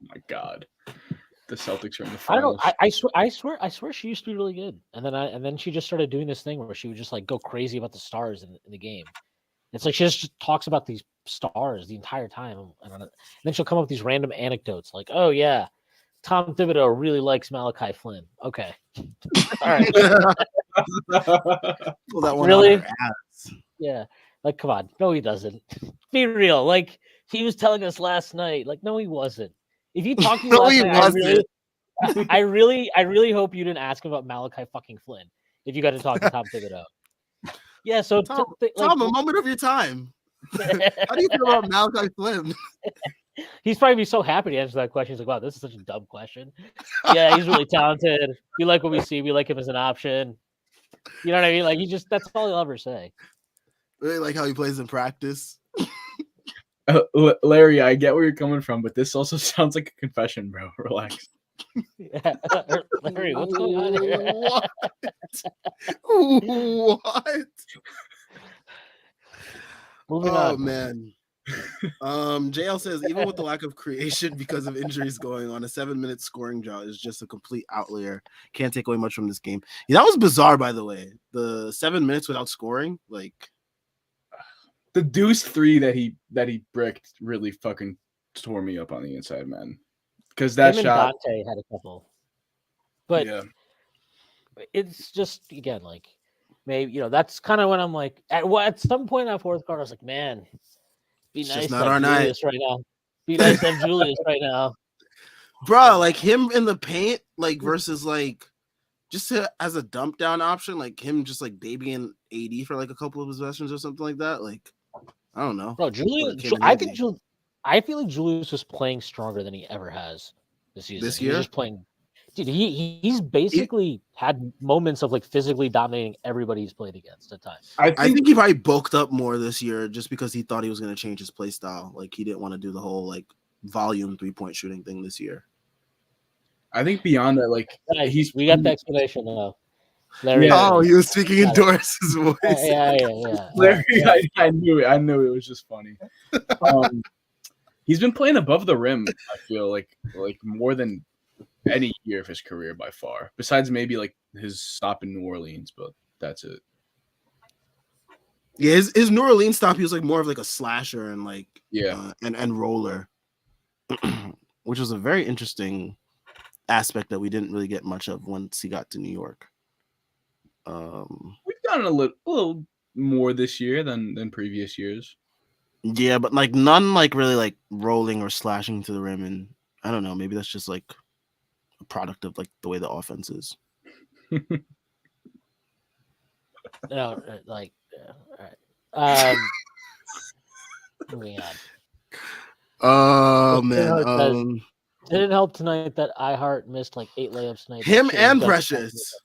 my god, the Celtics are in the finals. I swear she used to be really good, and then she just started doing this thing where she would just go crazy about the stars in the game. It's she just talks about these stars the entire time, and then she'll come up with these random anecdotes oh yeah, Tom Thibodeau really likes Malachi Flynn. Okay, all right. Pull that one really? Out her ass. Yeah, come on, no, he doesn't. Be real. He was telling us last night. No, he wasn't. If you talked to me No, last he night, wasn't. I really hope you didn't ask him about Malachi fucking Flynn. If you got to talk to Tom Thibodeau. Yeah, so Tom, like, Tom, a moment of your time. How do you feel about Malachi Flynn? he's probably be so happy to answer that question. He's like, wow, this is such a dumb question. Yeah, he's really talented. We like what we see. We like him as an option. You know what I mean? Like, that's all he'll ever say. Really like how he plays in practice. Larry, I get where you're coming from, but this also sounds like a confession, bro. Relax. Yeah. Larry, what's going on here? What? Moving Oh on. man. JL says even with the lack of creation because of injuries going on, a 7-minute scoring drought is just a complete outlier. Can't take away much from this game. Yeah, that was bizarre, by the way. The 7 minutes without scoring, like The deuce 3 that he bricked really fucking tore me up on the inside, man. Because that Him shot, and Dante had a couple, but yeah, it's just again like maybe that's kind of when I'm like at some point in that fourth quarter I was like, man, be It's nice just to not our have night. Julius right now. Be nice to have Julius right now. bro, like him in the paint, like versus like just as a dump down option, like him just like babying AD for like a couple of possessions or something like that. Like I don't know. Bro, Julius, I feel like Julius was playing stronger than he ever has this season. This He year? was just playing. Dude, he's basically had moments of like physically dominating everybody he's played against at times. I think he probably bulked up more this year just because he thought he was going to change his play style. Like he didn't want to do the whole like volume 3-point shooting thing this year. I think beyond that, like we got the explanation though. Larry, Oh, he was speaking in Doris's voice. Yeah. Larry, I knew it was just funny. He's been playing above the rim, I feel like more than any year of his career by far. Besides maybe like his stop in New Orleans, but that's it. Yeah, his New Orleans stop, he was like more of like a slasher and like and roller, which was a very interesting aspect that we didn't really get much of once he got to New York. We've gotten a little more this year than previous years. Yeah, but like none like really like rolling or slashing to the rim, and I don't know, maybe that's just like a product of like the way the offense is. No, like all right. Moving on. Oh man, it didn't help tonight that iHeart missed like 8 layups tonight. Him and Precious.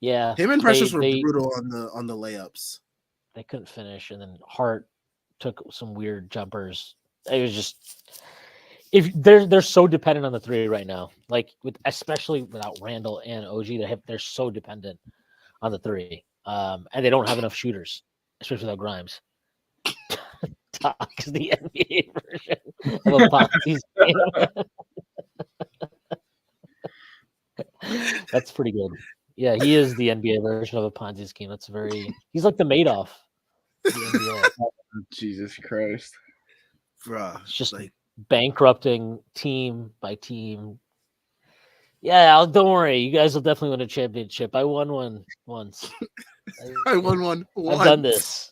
Yeah, him and Precious were brutal on the layups. They couldn't finish, and then Hart took some weird jumpers. It was just they're so dependent on the three right now. Like especially without Randle and OG, they're so dependent on the three, and they don't have enough shooters, especially without Grimes. Doc is the NBA version of a Ponzi's game. That's pretty good. Yeah, he is the NBA version of a Ponzi scheme. He's like the Madoff. The NBA. Jesus Christ. Bruh. It's just like bankrupting team by team. Yeah, don't worry. You guys will definitely win a championship. I won one once. I won one once. I've done this.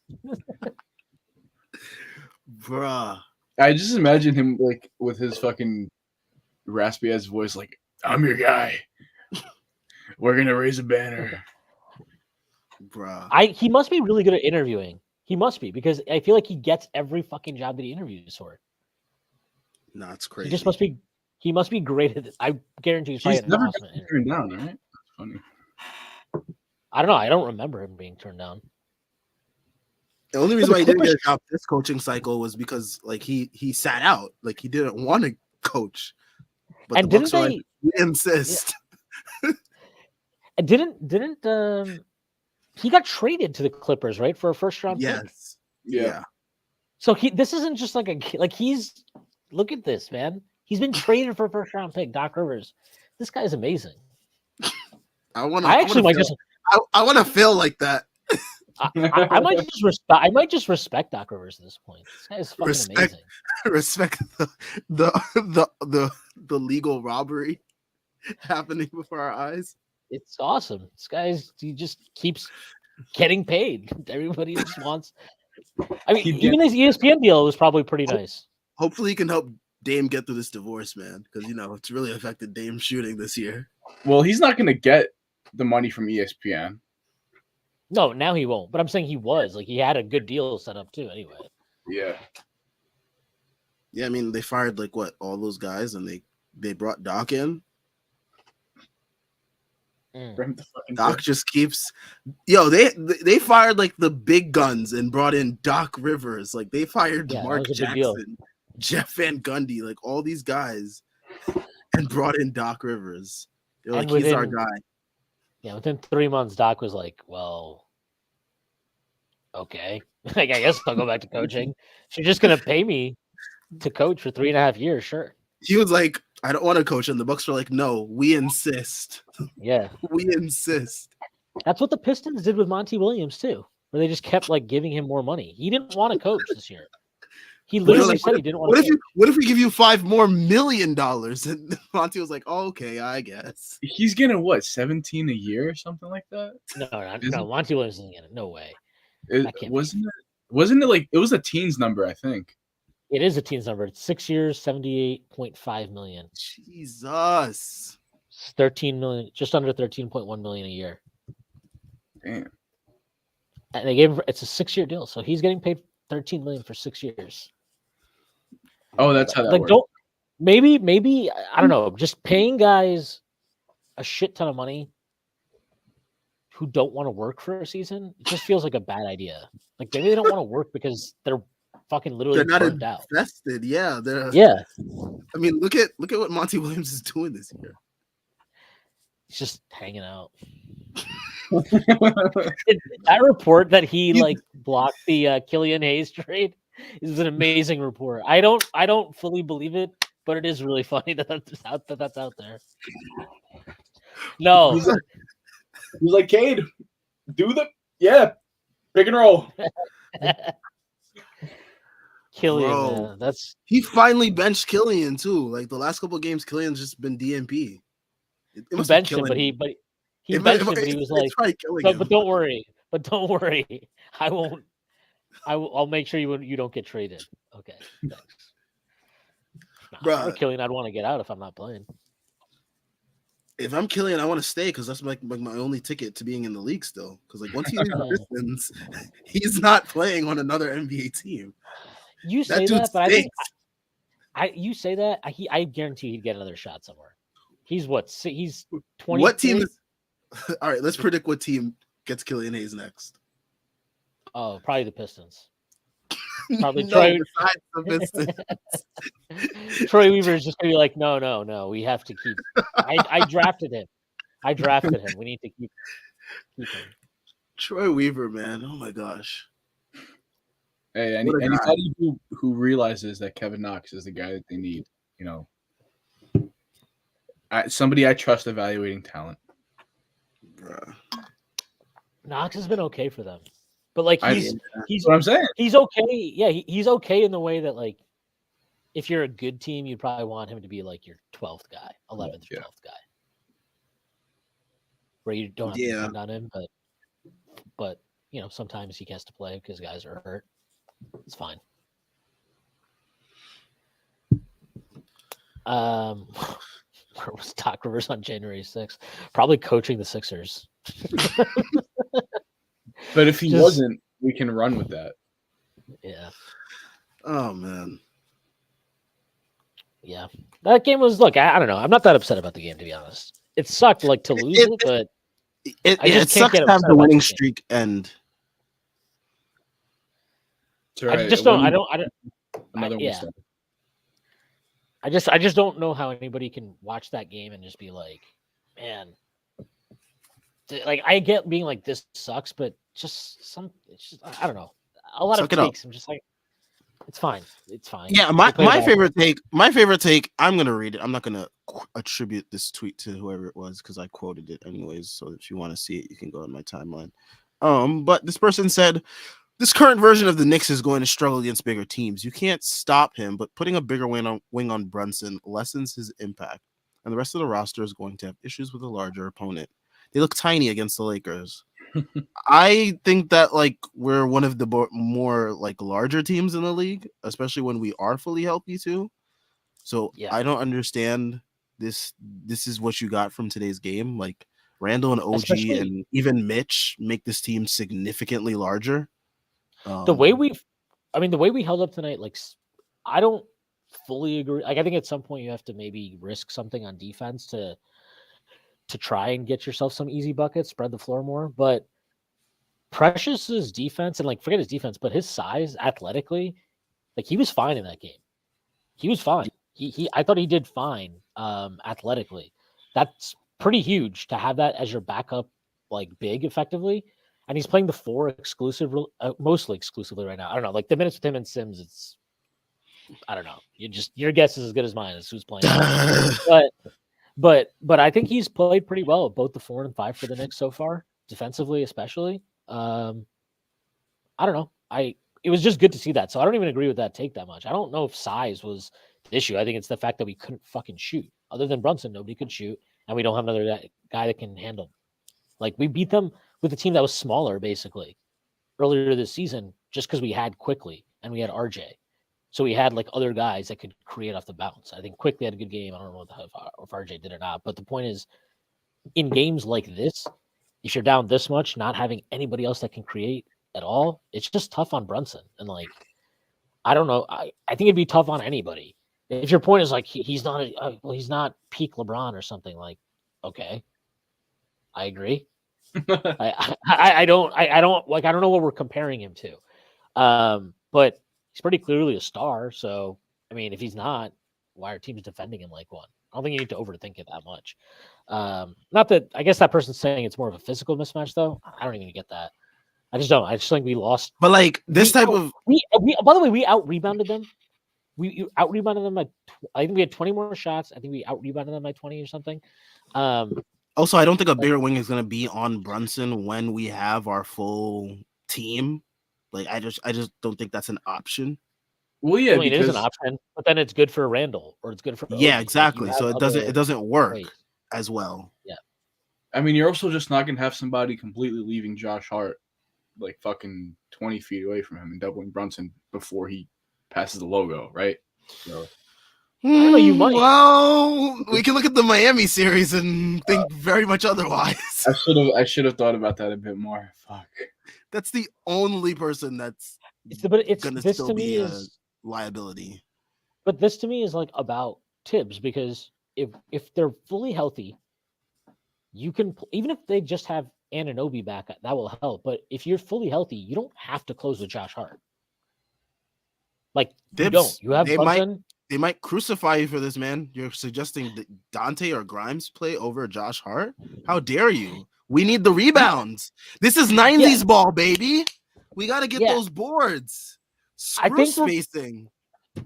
Bruh. I just imagine him like with his fucking raspy ass voice, like, I'm your guy. We're gonna raise a banner. Bruh. He must be really good at interviewing. He must be, because I feel like he gets every fucking job that he interviews for. Nah, it's crazy. He must be great at this. I guarantee he's never been turned down, right? That's funny. I don't know. I don't remember him being turned down. The only reason why he didn't get a job this coaching cycle was because like he sat out. Like he didn't want to coach. But and the Bucks were like, we insist. Yeah. And didn't he got traded to the Clippers, right? For a first round pick? Yes. Yeah. So this isn't just like look at this, man. He's been traded for a first round pick, Doc Rivers. This guy's amazing. I want to feel like that. I might just respect Doc Rivers at this point. This guy is fucking amazing. Respect the legal robbery happening before our eyes. It's awesome. He just keeps getting paid. Everybody just wants. I mean, even his ESPN deal was probably pretty nice. Hopefully, he can help Dame get through this divorce, man, because it's really affected Dame shooting this year. Well, he's not gonna get the money from ESPN. No, now he won't. But I'm saying he was like he had a good deal set up too. Anyway. Yeah. Yeah, I mean they fired like what all those guys, and they brought Doc in. Doc just keeps they fired like the big guns and brought in Doc Rivers. Like they fired Mark Jackson, Jeff Van Gundy, like all these guys, and brought in Doc Rivers. They're like, he's our guy. Yeah, within 3 months, Doc was like, well, okay. Like I guess I'll go back to coaching. She's just gonna pay me to coach for 3.5 years, sure. He was like, I don't want to coach, and the Bucks were like, no, we insist. Yeah, we insist. That's what the Pistons did with Monty Williams too, where they just kept like giving him more money. He didn't want to coach this year. He literally said he didn't want to. What if we give you $5 more million? And Monty was like, oh, okay, I guess. He's getting what, 17 a year or something like that? No, Monty Williams isn't getting it. No way. Wasn't it like it was a teens number, I think. It is a teens number. It's 6 years, $78.5 million. Jesus. 13 million, just under 13.1 million a year. Damn. And they gave him, it's a 6-year deal, so he's getting paid 13 million for 6 years. Oh, that's how that like works. Maybe I don't know, just paying guys a shit ton of money who don't want to work for a season, it just feels like a bad idea. Like maybe they don't want to work because they're fucking literally not burned out. Invested. Yeah, yeah. I mean, look at what Monty Williams is doing this year. He's just hanging out. That report that he like blocked the Killian Hayes trade is an amazing report. I don't fully believe it, but it is really funny that's out there. No, he's like Cade, do the pick and roll. Killian, man, he finally benched Killian too. Like the last couple of games, Killian's just been DNP. He benched him, but he benched him, but he was like, but don't worry, I won't. I'll make sure you don't get traded. Okay, thanks. Bro, Killian, I'd want to get out if I'm not playing. If I'm Killian, I want to stay because that's like my only ticket to being in the league still. Because like once he leaves the Pistons, he's not playing on another NBA team. You say that, but you say that I guarantee he'd get another shot somewhere. He's 20. What team is? All right, let's predict what team gets Killian Hayes next. Oh, probably the Pistons. Probably Troy. Besides the Pistons. Troy Weaver is just gonna be like, no. We have to keep. I drafted him. We need to keep him. Troy Weaver, man. Oh my gosh. Hey, anybody who realizes that Kevin Knox is the guy that they need, somebody I trust evaluating talent. Bruh. Knox has been okay for them, but like he's what I'm saying. He's okay. Yeah, he's okay in the way that like if you're a good team, you'd probably want him to be like your 12th guy, 11th or 12th guy, where you don't have to depend on him. But sometimes he has to play because guys are hurt. It's fine. Where was Doc Rivers on January 6th? Probably coaching the Sixers. But if he wasn't, we can run with that. Yeah. Oh man. Yeah. That game was I don't know. I'm not that upset about the game, to be honest. It sucked to lose it, but it sucks to have the winning streak end. Right. I just don't. Another one. I just don't know how anybody can watch that game and just be like, man, like I get being like this sucks, but I don't know. A lot of takes. I'm just like, it's fine. It's fine. Yeah, my favorite take. I'm gonna read it. I'm not gonna attribute this tweet to whoever it was because I quoted it anyways. So if you want to see it, you can go on my timeline. But this person said, this current version of the Knicks is going to struggle against bigger teams. You can't stop him, but putting a bigger wing on Brunson lessens his impact, and the rest of the roster is going to have issues with a larger opponent. They look tiny against the Lakers. I think that we're one of the more larger teams in the league, especially when we are fully healthy too. So Yeah. I don't understand this. This is what you got from today's game. Like Randle and OG Especially and even Mitch make this team significantly larger. the way we held up tonight, like I don't fully agree. Like I think at some point you have to maybe risk something on defense to try and get yourself some easy buckets, spread the floor more. But Precious's defense, and like forget his defense, but his size athletically, like he was fine in that game. He was fine. I thought he did fine athletically. That's pretty huge to have that as your backup, like big effectively. And he's playing the 4 mostly exclusively right now. I don't know, like the minutes with him and Sims, I don't know. Your guess is as good as mine as who's playing. But I think he's played pretty well, both the 4 and 5 for the Knicks so far, defensively especially. I don't know. It was just good to see that. So I don't even agree with that take that much. I don't know if size was the issue. I think it's the fact that we couldn't fucking shoot. Other than Brunson, nobody could shoot, and we don't have another guy that can handle. Like we beat them with a team that was smaller, basically, earlier this season, just because we had Quickly and we had RJ. So we had like other guys that could create off the bounce. I think Quickly had a good game. I don't know if RJ did or not. But the point is, in games like this, if you're down this much, not having anybody else that can create at all, it's just tough on Brunson. And like, I don't know. I think it'd be tough on anybody. If your point is like he's not peak LeBron or something, like, okay, I agree. I don't know what we're comparing him to. But he's pretty clearly a star. So I mean, if he's not, why are teams defending him like one? I don't think you need to overthink it that much. Not that I guess that person's saying it's more of a physical mismatch, though. I don't even get that. I just don't. I just think we lost. But like this type of we by the way, we out rebounded them. We out rebounded them by I think we had 20 more shots. I think we out rebounded them by 20 or something. Also, I don't think a bigger wing is going to be on Brunson when we have our full team. Like I just don't think that's an option. Well, yeah, I mean, it is an option, but then it's good for Randle or it's good for yeah, OG. exactly. Like, so it doesn't work as well. Yeah. I mean, you're also just not going to have somebody completely leaving Josh Hart like fucking 20 feet away from him and doubling Brunson before he passes the logo, right? So I don't know, you might. Well, we can look at the Miami series and think very much otherwise. I should have thought about that a bit more. Fuck. That's the only person that's gonna still be a liability. But this to me is like about Tibbs, because if they're fully healthy, you can, even if they just have Anunoby back, that will help. But if you're fully healthy, you don't have to close with Josh Hart. Like you don't. You have Brunson. They might crucify you for this, man. You're suggesting that Dante or Grimes play over Josh Hart? How dare you? We need the rebounds. This is 90s ball, baby. We got to get those boards. Screw spacing.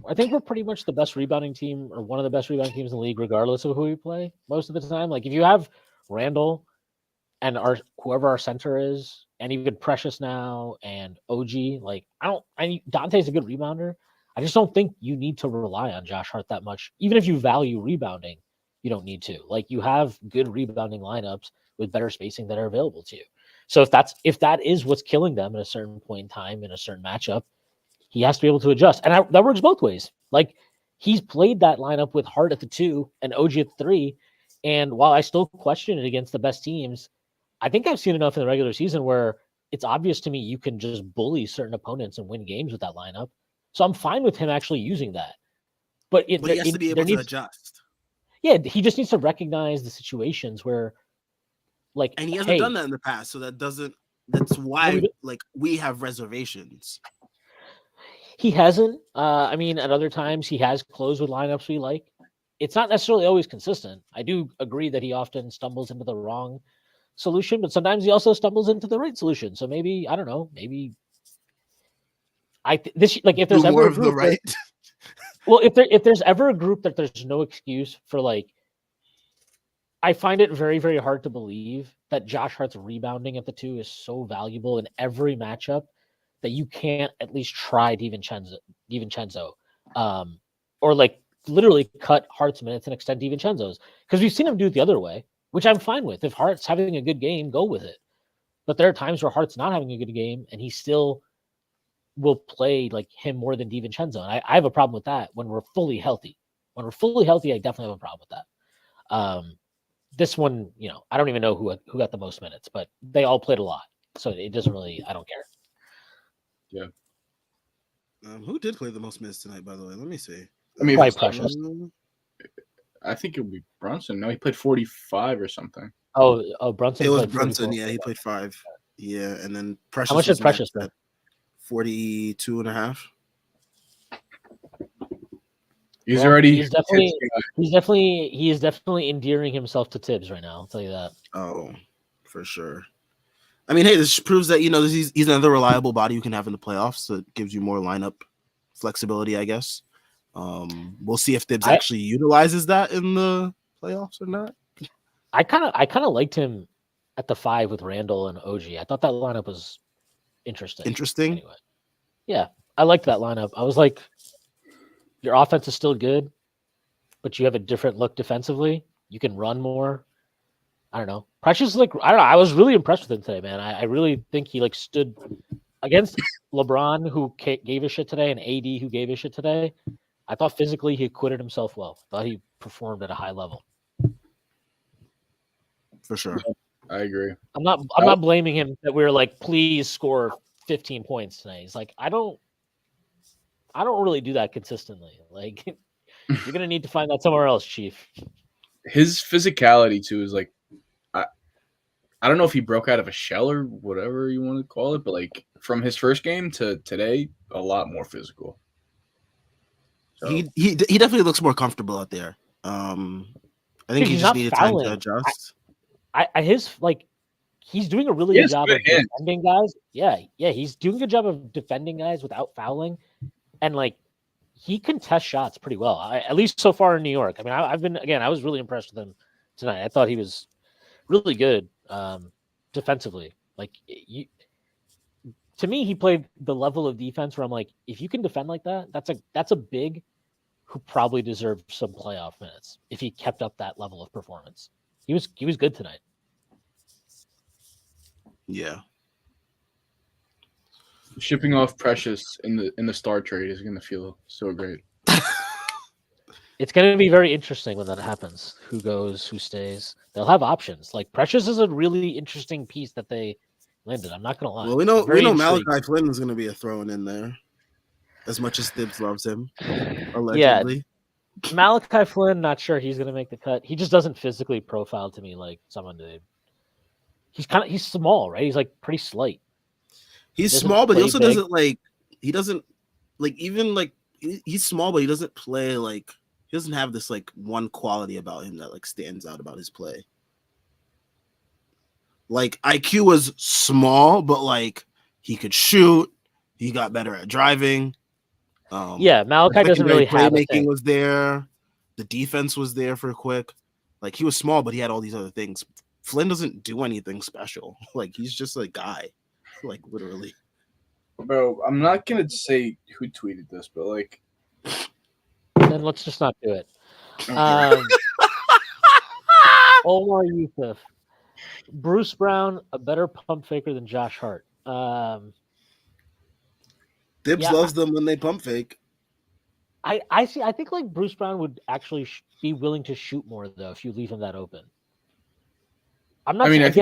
I think we're pretty much the best rebounding team, or one of the best rebounding teams in the league, regardless of who we play most of the time. Like if you have Randle and whoever our center is, and even Precious now and OG, like Dante's a good rebounder. I just don't think you need to rely on Josh Hart that much. Even if you value rebounding, you don't need to. Like you have good rebounding lineups with better spacing that are available to you. So if that is what's killing them at a certain point in time in a certain matchup, he has to be able to adjust. And that works both ways. Like he's played that lineup with Hart at the 2 and OG at the 3. And while I still question it against the best teams, I think I've seen enough in the regular season where it's obvious to me you can just bully certain opponents and win games with that lineup. So I'm fine with him actually using that. But he has to be able to adjust. Yeah, he just needs to recognize the situations where, like, and he hasn't done that in the past, so that's why we have reservations. He hasn't. I mean, at other times he has closed with lineups we like. It's not necessarily always consistent. I do agree that he often stumbles into the wrong solution, but sometimes he also stumbles into the right solution. So maybe, I don't know, maybe if there's ever a group if there's ever a group that there's no excuse for, like, I find it very, very hard to believe that Josh Hart's rebounding at the 2 is so valuable in every matchup that you can't at least try DiVincenzo, or like literally cut Hart's minutes and extend DiVincenzo's, because we've seen him do it the other way, which I'm fine with. If Hart's having a good game, go with it. But there are times where Hart's not having a good game and he still will play like him more than DiVincenzo. And I have a problem with that when we're fully healthy. When we're fully healthy, I definitely have a problem with that. This one, I don't even know who got the most minutes, but they all played a lot, so it doesn't really. I don't care. Yeah. Who did play the most minutes tonight? By the way, let me see. I mean, Probably Precious. I think it would be Brunson. No, he played 45 or something. Oh, Brunson. It was played Brunson. 44. Yeah, he played 5. Yeah, and then Precious. How much did was Precious next play? at 42.5. He's Well, already. he is definitely endearing himself to Tibbs right now. I'll tell you that. Oh, for sure. I mean, hey, this proves that he's another reliable body you can have in the playoffs. So it gives you more lineup flexibility, I guess. We'll see if Tibbs actually utilizes that in the playoffs or not. I kind of liked him at the 5 with Randle and OG. I thought that lineup was interesting. Anyway, yeah, I liked that lineup. I was like, your offense is still good, but you have a different look defensively. You can run more. I don't know. Precious, I don't know. I was really impressed with him today, man. I really think he stood against LeBron, who gave a shit today, and AD, who gave a shit today. I thought physically he acquitted himself well. I thought he performed at a high level. For sure. I agree. I'm not blaming him that we were like, please score 15 points tonight. He's like, I don't really do that consistently. Like, you're gonna need to find that somewhere else, Chief. His physicality too is like, I don't know if he broke out of a shell or whatever you want to call it, but like from his first game to today, a lot more physical. So. He definitely looks more comfortable out there. I think he just needed time to adjust. He's doing a really good job of defending guys. Yeah, he's doing a good job of defending guys without fouling, and he contests shots pretty well. At least so far in New York. I mean, I was really impressed with him tonight. I thought he was really good defensively. To me, he played the level of defense where I'm like, if you can defend like that, that's a big who probably deserved some playoff minutes if he kept up that level of performance. He was good tonight. Yeah. Shipping off Precious in the star trade is going to feel so great. It's going to be very interesting when that happens. Who goes, who stays. They'll have options. Like, Precious is a really interesting piece that they landed. I'm not going to lie. Well, we know Malachi Flynn is going to be a thrown in there, as much as Tibbs loves him, allegedly. Yeah. Malachi Flynn, not sure he's going to make the cut. He just doesn't physically profile to me like someone did. He's small, right? He's pretty slight. He's small, but he also doesn't he's small, but he doesn't play he doesn't have this one quality about him that stands out about his play. IQ was small, but he could shoot. He got better at driving. Malachi doesn't really have playmaking was there. The defense was there for quick. He was small, but he had all these other things. Flynn doesn't do anything special. He's just a guy. Literally. Bro, I'm not gonna say who tweeted this, but then let's just not do it. Omar Yusuf. Bruce Brown, a better pump faker than Josh Hart. Tibbs loves them when they pump fake. I see. I think Bruce Brown would actually be willing to shoot more though if you leave him that open. I'm not saying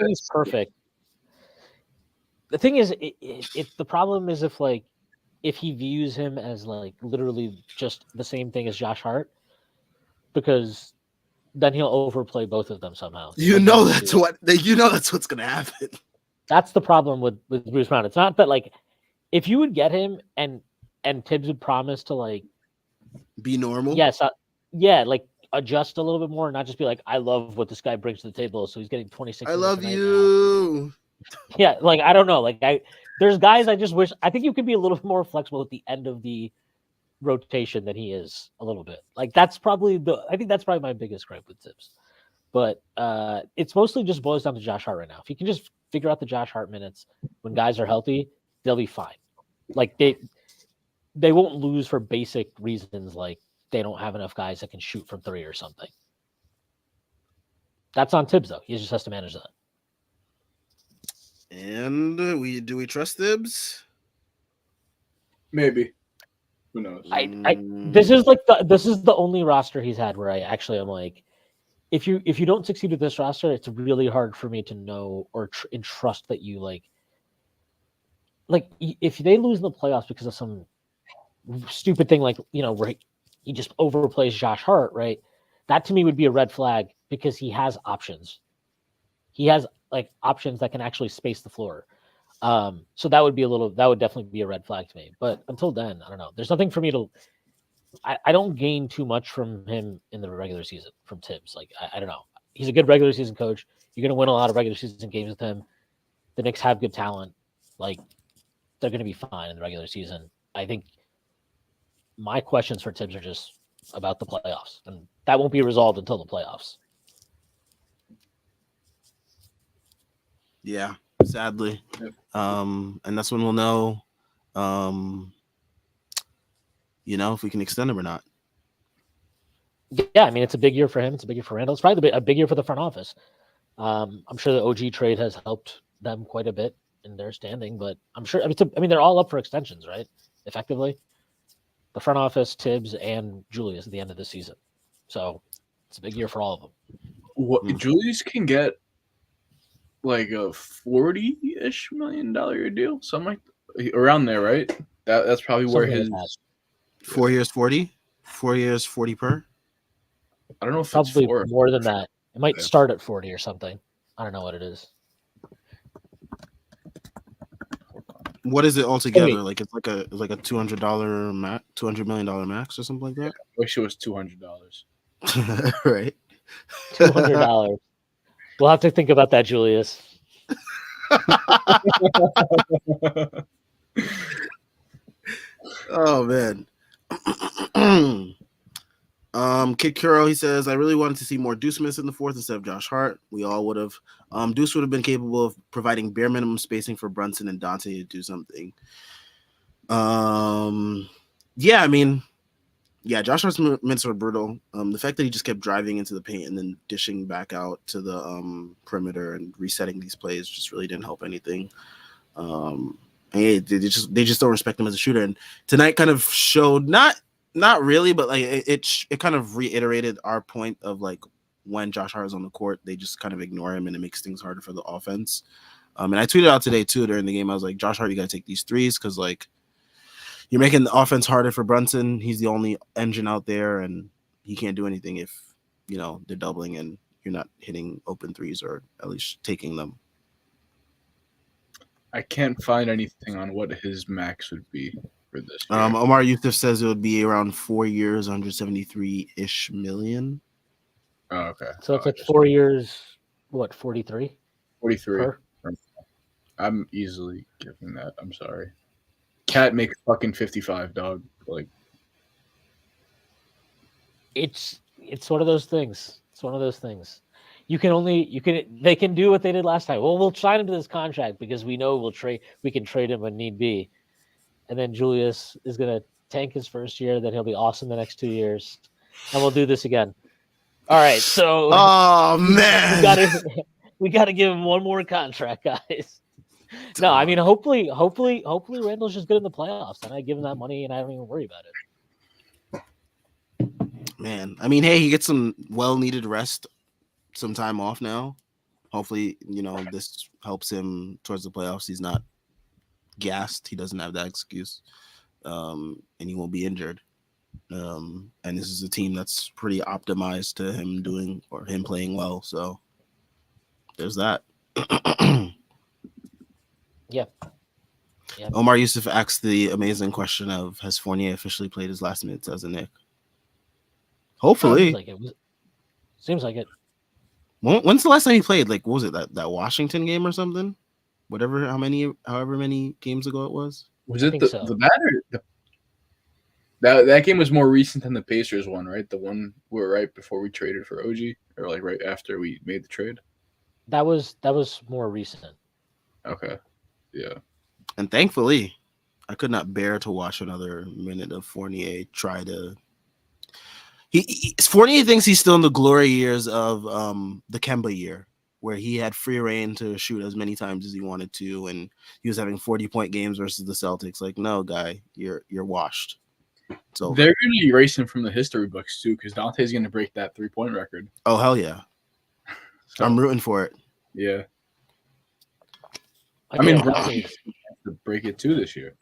he's perfect. The thing is, the problem is if he views him as literally just the same thing as Josh Hart, because then he'll overplay both of them somehow. That's what's gonna happen. That's the problem with Bruce Brown. It's not that if you would get him and Tibbs would promise to be normal. Yes, adjust a little bit more and not just be I love what this guy brings to the table, so he's getting 26. I love you. Now. Yeah, I don't know. There's guys I just wish. I think you could be a little more flexible at the end of the rotation than he is a little bit. That's probably I think that's probably my biggest gripe with Tibbs. But it's mostly just boils down to Josh Hart right now. If you can just figure out the Josh Hart minutes when guys are healthy, they'll be fine. They won't lose for basic reasons they don't have enough guys that can shoot from 3 or something. That's on Tibbs though. He just has to manage that. And do we trust Tibbs? Maybe. Who knows? This is like this is the only roster he's had where I actually am like, if you don't succeed with this roster, it's really hard for me to know or trust that you like if they lose in the playoffs because of some stupid thing like where he just overplays Josh Hart, right? That to me would be a red flag because he has options. He has like options that can actually space the floor. So that would definitely be a red flag to me. But until then, I don't know. There's nothing for me to. I don't gain too much from him in the regular season from Tibbs. Like I don't know. He's a good regular season coach. You're going to win a lot of regular season games with him. The Knicks have good talent. Like they're going to be fine in the regular season. I think my questions for Tibbs are just about the playoffs, and that won't be resolved until the playoffs. Yeah, sadly. And that's when we'll know, if we can extend him or not. Yeah, I mean, it's a big year for him. It's a big year for Randle. It's probably a big year for the front office. I'm sure the OG trade has helped them quite a bit in their standing, but I'm sure. I mean, they're all up for extensions, right? Effectively, the front office, Tibbs, and Julius at the end of the season. So it's a big year for all of them. What Julius can get like a $40-ish million deal, something like around there, right? That's probably where Something his 4 years, 40, 4 years, 40 per. I don't know if probably it's 4 more than that. It might start at 40 or something. I don't know what it is. What is it altogether? Like it's like a $200 million max or something like that. I wish it was $200. Right. $200. We'll have to think about that, Julius. Oh man. Kid Kuro, he says, I really wanted to see more Deuce Smith in the fourth instead of Josh Hart. We all would have. Deuce would have been capable of providing bare minimum spacing for Brunson and Dante to do something. Yeah, I mean, yeah, Josh Hart's minutes were brutal. The fact that he just kept driving into the paint and then dishing back out to the perimeter and resetting these plays just really didn't help anything. And they just don't respect him as a shooter. And tonight kind of showed not really, but like it kind of reiterated our point of like when Josh Hart is on the court, they just kind of ignore him and it makes things harder for the offense. And I tweeted out today too during the game. I was like, Josh Hart, you got to take these threes because like you're making the offense harder for Brunson. He's the only engine out there, and he can't do anything if they're doubling and you're not hitting open threes or at least taking them. I can't find anything on what his max would be for this year. Omar Yusuf says it would be around 4 years, 173-ish million. Oh, okay. So it's like 4 years, what, 43? 43. I'm easily giving that. I'm sorry. Cat makes fucking 55, dog. Like, it's one of those things. It's one of those things. They can do what they did last time. Well, we'll sign him to this contract because we know we can trade him when need be. And then Julius is gonna tank his first year, then he'll be awesome the next 2 years. And we'll do this again. All right, so oh man. We gotta give him one more contract, guys. No, I mean hopefully Randle's just good in the playoffs and I give him that money and I don't even worry about it. Man, I mean, hey, he gets some well-needed rest, some time off now. Hopefully, this helps him towards the playoffs. He's not gassed. He doesn't have that excuse. And he won't be injured. And this is a team that's pretty optimized to him playing well. So there's that. Yeah. Omar Yusuf asked the amazing question of, has Fournier officially played his last minutes as a Knick? Hopefully. Seems like it. When's the last time he played? Like, what was it, that Washington game or something? However many games ago it was. Was it the batter? That game was more recent than the Pacers one, right? The one where right before we traded for OG, or like right after we made the trade. That was more recent. Okay, yeah. And thankfully, I could not bear to watch another minute of Fournier try to. Fournier thinks he's still in the glory years of the Kemba year, where he had free reign to shoot as many times as he wanted to, and he was having 40-point games versus the Celtics. Like, no, guy, you're washed. It's over. They're going to erase him from the history books too, because Dante's going to break that 3-point record. Oh hell yeah! So, I'm rooting for it. Yeah, I I mean, mean, Brunson has to break it too this year.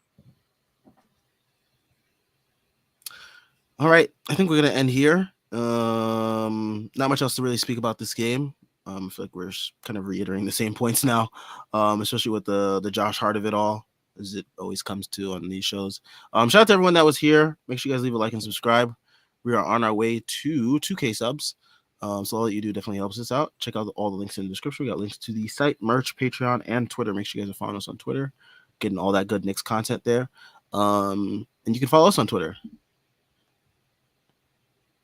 All right, I think we're gonna end here. Not much else to really speak about this game. I feel like we're kind of reiterating the same points now, especially with the Josh Hart of it all, as it always comes to on these shows. Shout out to everyone that was here. Make sure you guys leave a like and subscribe. We are on our way to 2K subs. So all that you do definitely helps us out. Check out all the links in the description. We got links to the site, merch, Patreon, and Twitter. Make sure you guys are following us on Twitter, getting all that good Knicks content there. And you can follow us on Twitter.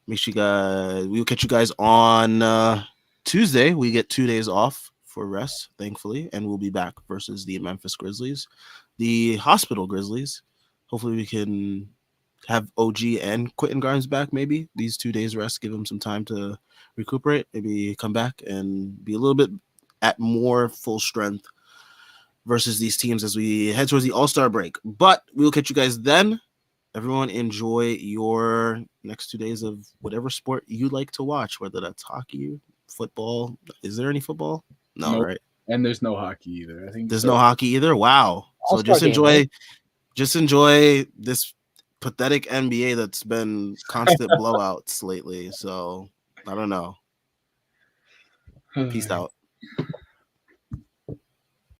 Make sure you guys, we will catch you guys on Tuesday. We get 2 days off for rest, thankfully, and we'll be back versus the Memphis Grizzlies, the Hospital Grizzlies. Hopefully we can have OG and Quentin Grimes back. Maybe these 2 days rest give him some time to recuperate, maybe come back and be a little bit at more full strength versus these teams as we head towards the All-Star break. But we'll catch you guys then. Everyone enjoy your next 2 days of whatever sport you like to watch, whether that's hockey, football. Is there any football? No, Nope. right? And there's no hockey either. I think There's no hockey either. Wow. So All-Star game, just enjoy this pathetic NBA that's been constant blowouts lately. So I don't know. Peace out.